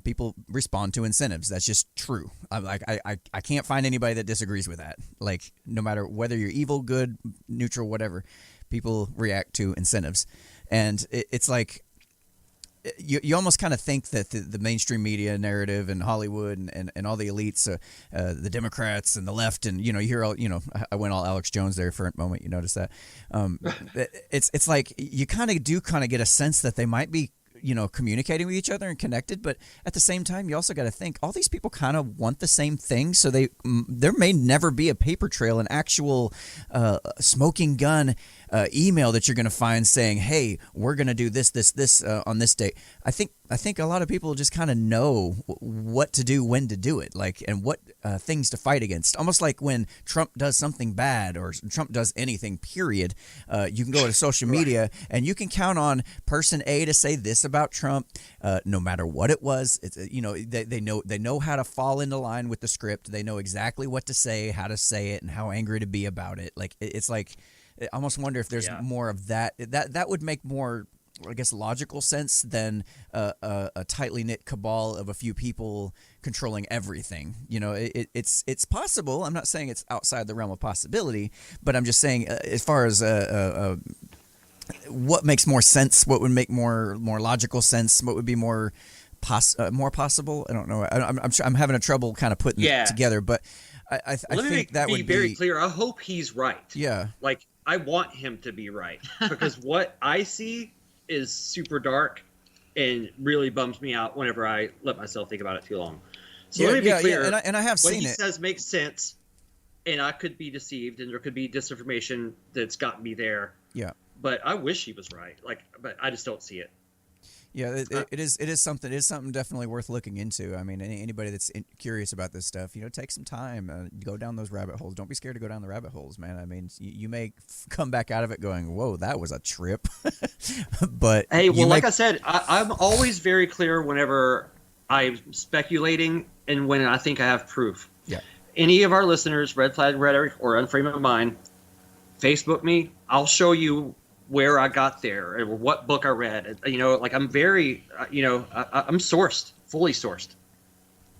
People respond to incentives. That's just true. I can't find anybody that disagrees with that. Like, no matter whether you're evil, good, neutral, whatever, people react to incentives. And it's like, you almost kind of think that the mainstream media narrative and Hollywood and all the elites, the Democrats and the left, and you hear all, I went all Alex Jones there for a moment. You notice that? It's like you kind of get a sense that they might be communicating with each other and connected, but at the same time, you also got to think all these people kind of want the same thing. So there may never be a paper trail, an actual smoking gun email that you're going to find saying, "Hey, we're going to do this on this date." I think a lot of people just kind of know what to do, when to do it, like, and what things to fight against. Almost like when Trump does something bad or Trump does anything, period, you can go to social media and you can count on person A to say this about Trump, no matter what it was. It's, they know how to fall into line with the script. They know exactly what to say, how to say it, and how angry to be about it. Like, it's like, I almost wonder if there's more of that. That would make more, I guess, logical sense than a tightly knit cabal of a few people controlling everything. It's possible. I'm not saying it's outside the realm of possibility, but I'm just saying, as far as what makes more sense, what would make more logical sense, what would be more possible. I don't know. I'm having a trouble kind of putting it together, but I think that would be very clear. I hope he's right. Yeah. Like, I want him to be right, because what I see is super dark and really bums me out whenever I let myself think about it too long. So let me be clear. Yeah, and I have seen it. What he says makes sense, and I could be deceived, and there could be disinformation that's gotten me there. Yeah. But I wish he was right. But I just don't see it. Yeah, it is something. It is something definitely worth looking into. I mean, anybody that's curious about this stuff, take some time, go down those rabbit holes. Don't be scared to go down the rabbit holes, man. I mean, you may come back out of it going, "Whoa, that was a trip." But hey, well, like I said, I'm always very clear whenever I'm speculating and when I think I have proof. Yeah. Any Any of our listeners, Red Flag Rhetoric or Unframe of mine, Facebook me. I'll show you where I got there or what book I read. Like, I'm very, I'm sourced, fully sourced.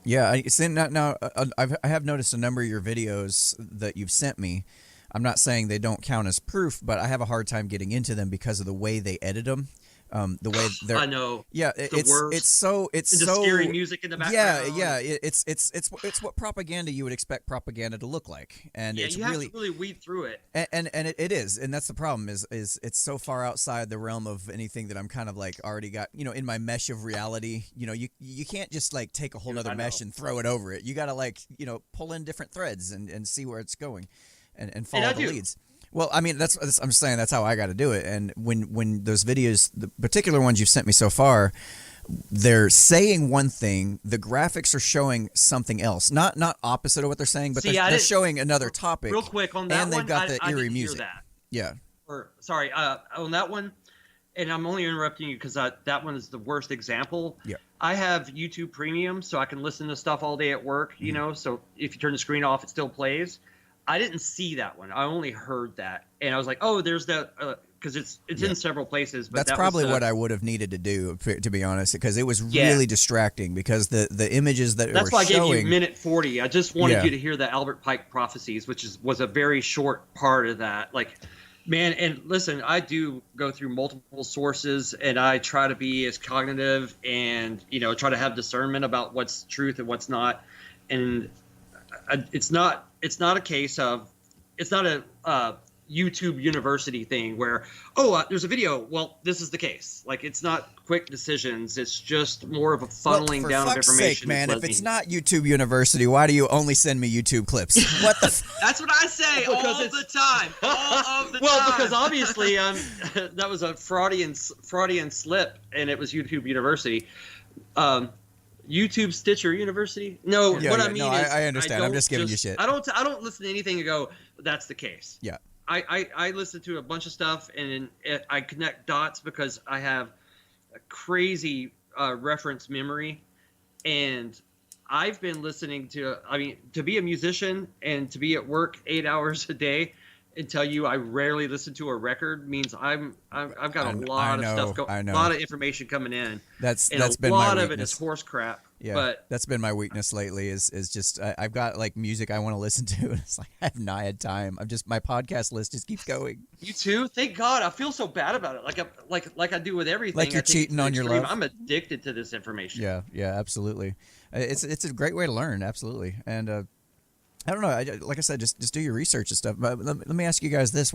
Yeah, I have noticed a number of your videos that you've sent me. I'm not saying they don't count as proof, but I have a hard time getting into them because of the way they edit them. The way they're, I know. Yeah, it's so scary music in the background. Yeah. It's what propaganda you would expect propaganda to look like, and it's you really have to really weed through it. And it is, and that's the problem is it's so far outside the realm of anything that I'm kind of like already got in my mesh of reality. You can't just like take a whole nother mesh and throw it over it. You got to like pull in different threads and see where it's going, and follow the leads. Well, I mean, I'm saying that's how I got to do it. And when those videos, the particular ones you've sent me so far, they're saying one thing, the graphics are showing something else. Not opposite of what they're saying, but they're showing another topic. Real quick on that one, and they've got the eerie I music. Hear that. Yeah. Sorry, on that one, and I'm only interrupting you because that one is the worst example. Yeah. I have YouTube Premium, so I can listen to stuff all day at work. So if you turn the screen off, it still plays. I didn't see that one. I only heard that, and I was like, "Oh, there's that," because it's in several places. But that's probably what I would have needed to do, to be honest, because it was really distracting. Because the images that that's why showing, I gave you minute 40. I just wanted you to hear the Albert Pike prophecies, which was a very short part of that. Like, man, and listen, I do go through multiple sources, and I try to be as cognitive and try to have discernment about what's truth and what's not, and it's not a case of, it's not a YouTube University thing where there's a video, well, this is the case. Like, it's not quick decisions, it's just more of a funneling down of information. Sake, man, if it's not YouTube University, why do you only send me YouTube clips? What the That's what I say all the time. All of the time. Well, because obviously that was a Freudian slip, and it was YouTube University. YouTube Stitcher University? No, what I mean is, I understand. I'm just giving you shit. I don't listen to anything and go, that's the case. Yeah. I listen to a bunch of stuff, and I connect dots because I have a crazy reference memory, and I've been listening to. I mean, to be a musician and to be at work 8 hours a day, and tell you I rarely listen to a record means I've got a lot of stuff going, a lot of information coming in. That's been my weakness. A lot of it is horse crap. Yeah, but that's been my weakness lately. Is just I've got like music I want to listen to, and it's like I have not had time. My podcast list just keeps going. You too? Thank God. I feel so bad about it. Like I do with everything. Like you're cheating on your love. I'm addicted to this information. Yeah, absolutely. It's a great way to learn, absolutely. And I don't know. Like I said, just do your research and stuff. But let me ask you guys this: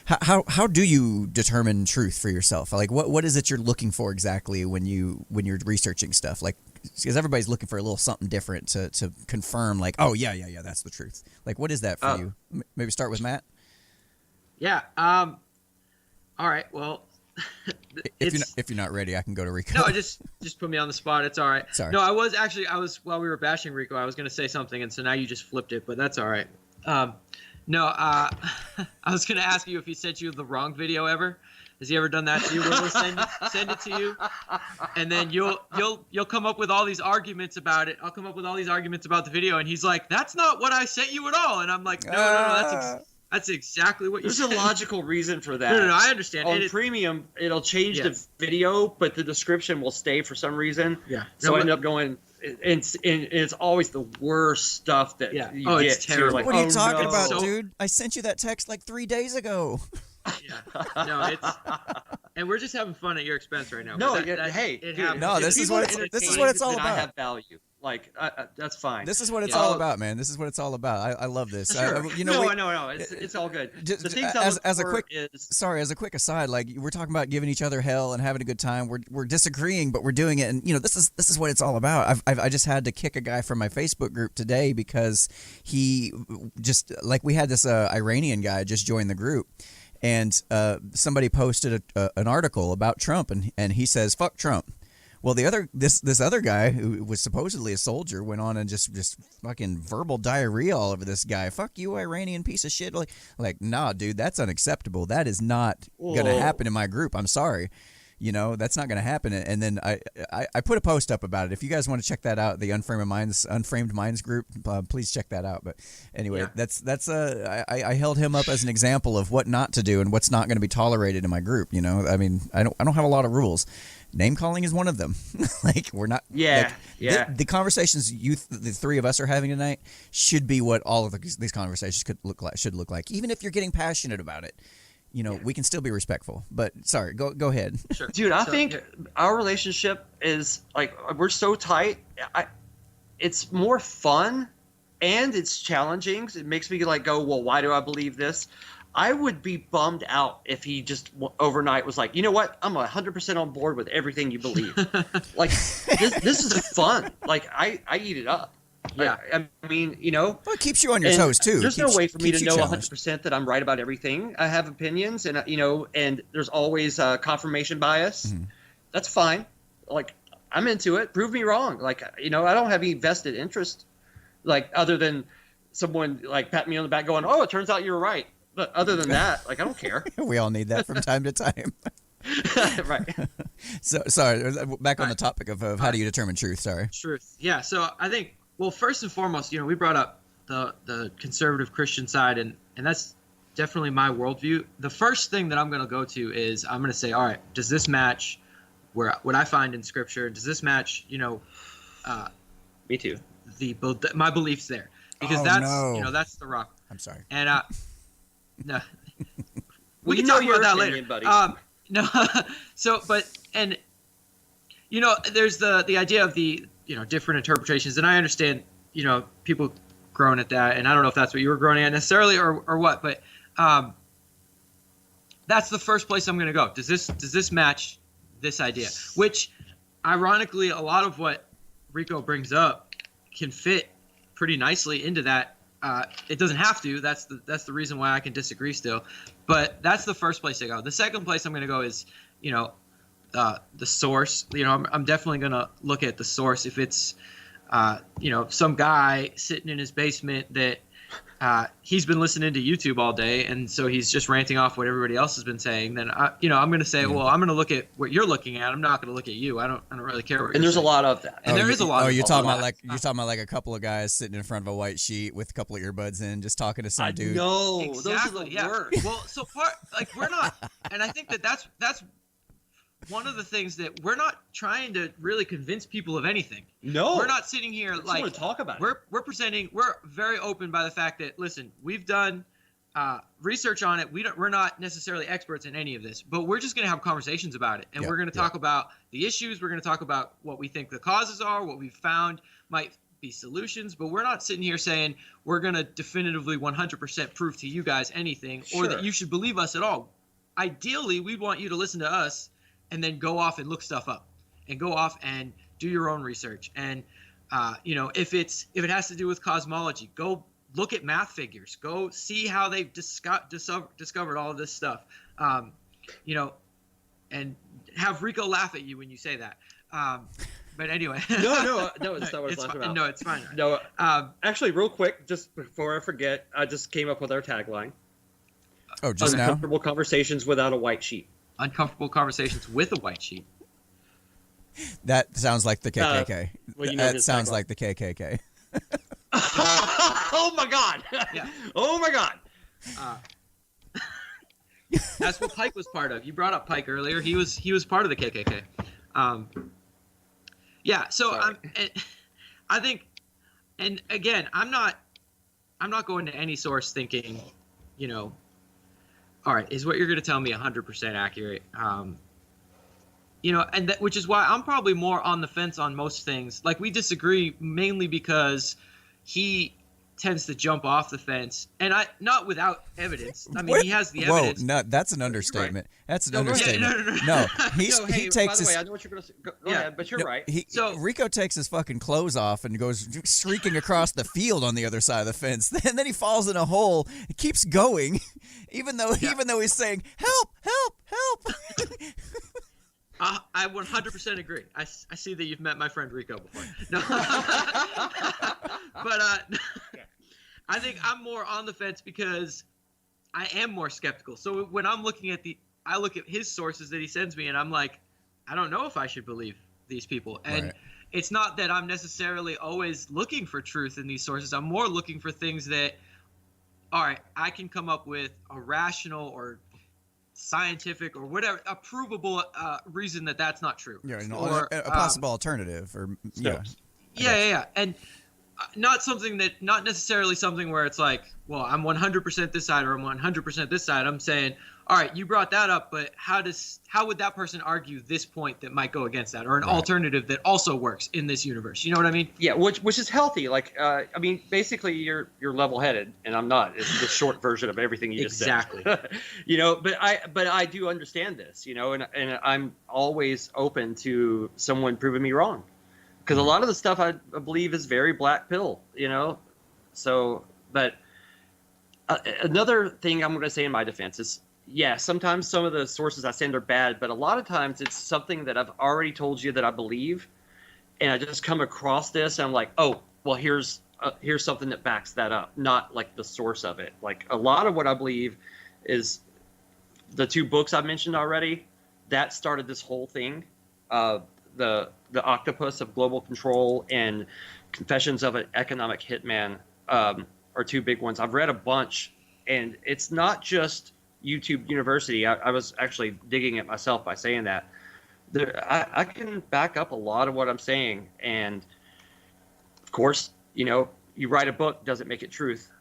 how do you determine truth for yourself? Like, what is it you're looking for exactly when you're researching stuff? Like, because everybody's looking for a little something different to confirm. Like, oh yeah, that's the truth. Like, what is that for you? Maybe start with Matt. Yeah. All right. Well. If you're not ready, I can go to Rico. No, just put me on the spot. It's all right. Sorry. No, I was while we were bashing Rico, I was going to say something, and so now you just flipped it, but that's all right. I was going to ask you if he sent you the wrong video ever. Has he ever done that to you? Will he send it to you, and then you'll come up with all these arguments about it. I'll come up with all these arguments about the video, and he's like, "That's not what I sent you at all," and I'm like, "No, that's exactly what you said." There's a logical reason for that. No, I understand. On premium, it'll change the video, but the description will stay for some reason. Yeah. So I end up going, and it's always the worst stuff that you get. It's terrible. Like, what are you talking about, dude? I sent you that text like 3 days ago. Yeah. No, and we're just having fun at your expense right now. No, hey, dude, no, this is what it's all about. I have value. Like, that's fine. This is what it's all about, man. This is what it's all about. I love this. Sure. No. It's all good. Just, the things as a quick aside, like we're talking about giving each other hell and having a good time. We're disagreeing, but we're doing it, and this is what it's all about. I just had to kick a guy from my Facebook group today because he just we had this Iranian guy just join the group. And somebody posted an article about Trump, and he says, "Fuck Trump." Well, this other guy who was supposedly a soldier went on and just fucking verbal diarrhea all over this guy. "Fuck you, Iranian piece of shit!" Like, nah, dude, that's unacceptable. That is not gonna happen in my group. I'm sorry. That's not going to happen. And then I put a post up about it. If you guys want to check that out, the Unframed Minds group, please check that out. But anyway, I held him up as an example of what not to do and what's not going to be tolerated in my group. I mean, I don't have a lot of rules. Name calling is one of them. Like, we're not. Yeah. The conversations the three of us are having tonight should be what all of these conversations should look like. Even if you're getting passionate about it. We can still be respectful, but sorry, go ahead. Sure. Dude, I think our relationship is we're so tight. It's more fun and it's challenging. It makes me go, well, why do I believe this? I would be bummed out if he just overnight was like, you know what? I'm 100% on board with everything you believe. This is fun. I eat it up. Yeah, I mean, well, it keeps you on your toes too. There's no way for me to know 100% that I'm right about everything. I have opinions, and and there's always confirmation bias. Mm-hmm. That's fine. I'm into it. Prove me wrong. I don't have any vested interest, other than someone patting me on the back, going, "Oh, it turns out you were right." But other than that, I don't care. We all need that from time to time. Right. So sorry. Back on the topic of how do you determine truth? Sorry. Truth. Yeah. So I think. Well, first and foremost, we brought up the conservative Christian side, and that's definitely my worldview. The first thing that I'm going to go to is I'm going to say, all right, does this match what I find in Scripture? Does this match, me too, my beliefs there? Because that's the rock. I'm sorry. And no, we can talk about that later, buddy. No, so there's the idea of the different interpretations, and I understand, people growing at that, and I don't know if that's what you were growing at necessarily or what, but that's the first place I'm going to go. Does this match this idea? Which, ironically, a lot of what Rico brings up can fit pretty nicely into that. It doesn't have to. That's the reason why I can disagree still, but that's the first place I go. The second place I'm going to go is, the source. I'm definitely gonna look at the source. If it's some guy sitting in his basement that he's been listening to YouTube all day, and so he's just ranting off what everybody else has been saying, then I'm going to say, well, I'm going to look at what you're looking at. I'm not going to look at you. I don't really care what. And there's saying. A lot of that. And there is a lot. Oh, you're talking about like a couple of guys sitting in front of a white sheet with a couple of earbuds in, just talking to some dude. No, exactly. Those are the worst. Well, so we're not, and I think that's one of the things that we're not trying to really convince people of anything. No, we're not sitting here like want to talk about it. We're presenting. We're very open by the fact that, listen, we've done research on it. We're not necessarily experts in any of this, but we're just going to have conversations about it, and we're going to talk about the issues. We're going to talk about what we think the causes are, what we've found might be solutions, but we're not sitting here saying we're going to definitively 100% prove to you guys anything or that you should believe us at all. Ideally, we want you to listen to us and then go off and look stuff up and go off and do your own research. And, if it has to do with cosmology, go look at math figures, go see how they've discovered all of this stuff, and have Rico laugh at you when you say that. But anyway. No, it's not what I was laughing about. No, it's fine. No, actually, real quick, just before I forget, I just came up with our tagline. Oh, just now? Uncomfortable conversations without a white sheet. Uncomfortable conversations with a white sheet. That sounds like the KKK. That sounds tagline. like the KKK. Oh my God! Yeah. Oh my God! That's what Pike was part of. You brought up Pike earlier. He was part of the KKK. Yeah. So I think, and again, I'm not going to any source thinking, all right, is what you're going to tell me 100% accurate? And that, which is why I'm probably more on the fence on most things. Like, we disagree mainly because he tends to jump off the fence, and not without evidence. I mean, he has the evidence. Whoa, no, that's an understatement. Right. That's an understatement. No. He takes his. By the way, I know what you're going to say. Go ahead, but you're right. Rico takes his fucking clothes off and goes streaking across the field on the other side of the fence. And then he falls in a hole. He keeps going, even though he's saying, "Help! Help! Help!" I 100% agree. I see that you've met my friend Rico before. No. But I think I'm more on the fence because I am more skeptical. So when I'm looking at I look at his sources that he sends me, and I'm like, I don't know if I should believe these people. And It's not that I'm necessarily always looking for truth in these sources. I'm more looking for things that, all right, I can come up with a rational or scientific or whatever, a provable reason that that's not true. Yeah, or a possible alternative, or yeah, and not necessarily something where it's like, well, I'm 100% this side or I'm 100% this side. I'm saying, all right, you brought that up, but how would that person argue this point that might go against that, or an alternative that also works in this universe? You know what I mean? Yeah, which is healthy. Like, I mean, basically, you're level-headed, and I'm not. It's the short version of everything you just said. But I do understand this, and I'm always open to someone proving me wrong, because a lot of the stuff I believe is very black pill, So, but another thing I'm going to say in my defense is, yeah, sometimes some of the sources I send are bad, but a lot of times it's something that I've already told you that I believe, and I just come across this and I'm like, oh, well, here's something that backs that up, not like the source of it. Like, a lot of what I believe is the two books I mentioned already. That started this whole thing. The Octopus of Global Control and Confessions of an Economic Hitman are two big ones. I've read a bunch, and it's not just YouTube University. I was actually digging it myself by saying that. I can back up a lot of what I'm saying, and of course, you write a book doesn't make it truth,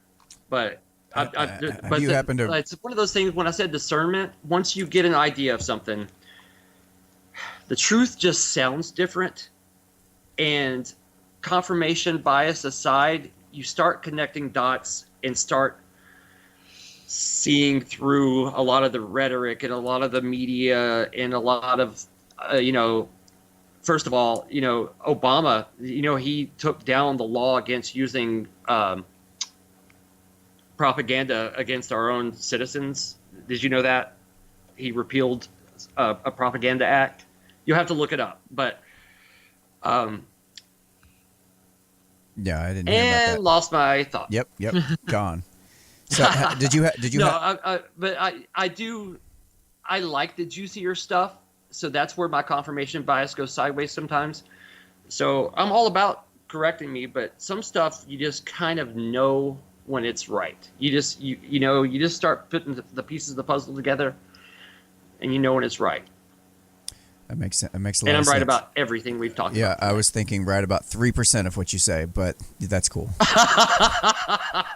but it's one of those things. When I said discernment, once you get an idea of something, the truth just sounds different, and confirmation bias aside, you start connecting dots and start seeing through a lot of the rhetoric and a lot of the media and a lot of, first of all, Obama, he took down the law against using propaganda against our own citizens. Did you know that? He repealed a propaganda act. You'll have to look it up. But Yeah, I didn't hear about that. And lost my thought. Yep, gone. So did you? No, but I like the juicier stuff. So that's where my confirmation bias goes sideways sometimes. So I'm all about correcting me, but some stuff you just kind of know when it's right. You just start putting the pieces of the puzzle together, and you know when it's right. That makes sense. It makes a lot and I'm of sense. right about everything we've talked about. Yeah, I was thinking right about 3% of what you say, but that's cool.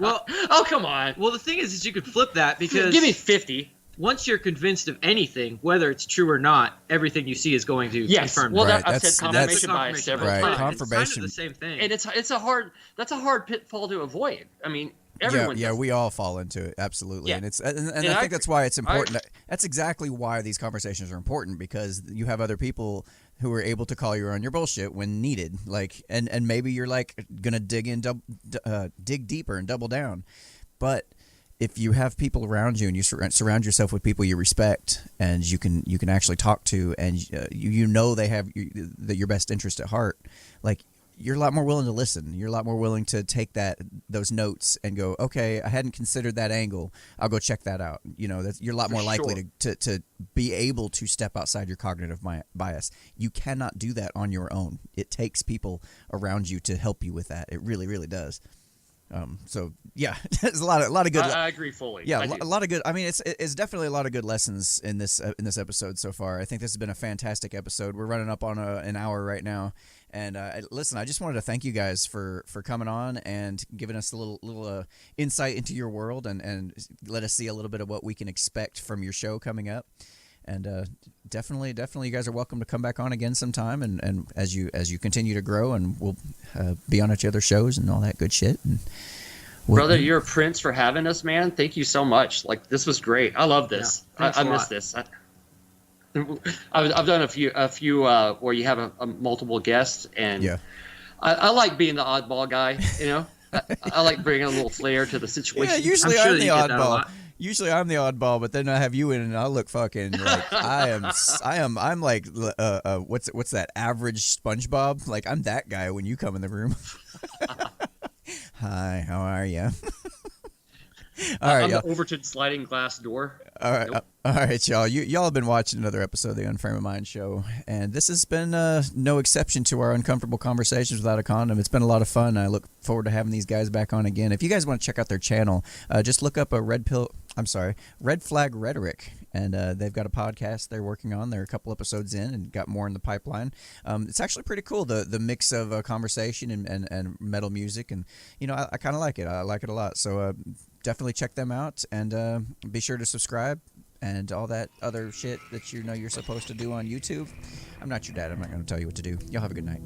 Well, oh come on. Well, the thing is you could flip that because give me 50. Once you're convinced of anything, whether it's true or not, everything you see is going to confirm. Well, right. I've said confirmation bias several right. times. Confirmation. It's kind of the same thing. And that's a hard pitfall to avoid. I mean, everyone. Yeah, we all fall into it, absolutely. Yeah. And I think that's why it's important. That's exactly why these conversations are important, because you have other people who are able to call you on your bullshit when needed. Like, and maybe you're like gonna dig deeper and double down, but if you have people around you and you surround yourself with people you respect and you can actually talk to, and you know they have your best interest at heart, like, you're a lot more willing to listen. You're a lot more willing to take those notes and go, okay, I hadn't considered that angle. I'll go check that out. You know, you're a lot more likely to be able to step outside your cognitive bias. You cannot do that on your own. It takes people around you to help you with that. It really, really does. So yeah, there's a lot of good. I agree fully. Yeah, a lot of good. I mean, it's definitely a lot of good lessons in this episode so far. I think this has been a fantastic episode. We're running up on an hour right now, and listen, I just wanted to thank you guys for coming on and giving us a little insight into your world and let us see a little bit of what we can expect from your show coming up. And definitely, you guys are welcome to come back on again sometime. And as you continue to grow, and we'll be on each other's shows and all that good shit. And brother, you're a prince for having us, man. Thank you so much. Like, this was great. I love this. Yeah, I miss this. I've done a few where you have a multiple guests, and yeah. I like being the oddball guy. You know, I like bringing a little flair to the situation. Yeah, usually I'm the oddball. Usually I'm the oddball, but then I have you in, and I look fucking like I'm like what's that, average SpongeBob? Like, I'm that guy when you come in the room. Hi, how are you? All right, I'm y'all. the Overton sliding glass door. All right, Nope. all right, y'all. Y'all have been watching another episode of the Unframe of Mind show, and this has been no exception to our uncomfortable conversations without a condom. It's been a lot of fun. I look forward to having these guys back on again. If you guys want to check out their channel, just look up Redflag Rhetoric, and they've got a podcast they're working on. They're a couple episodes in and got more in the pipeline. It's actually pretty cool, the mix of conversation and metal music, and I kind of like it. I like it a lot. So definitely check them out, and be sure to subscribe and all that other shit that you're supposed to do on YouTube. I'm not your dad. I'm not going to tell you what to do. Y'all have a good night.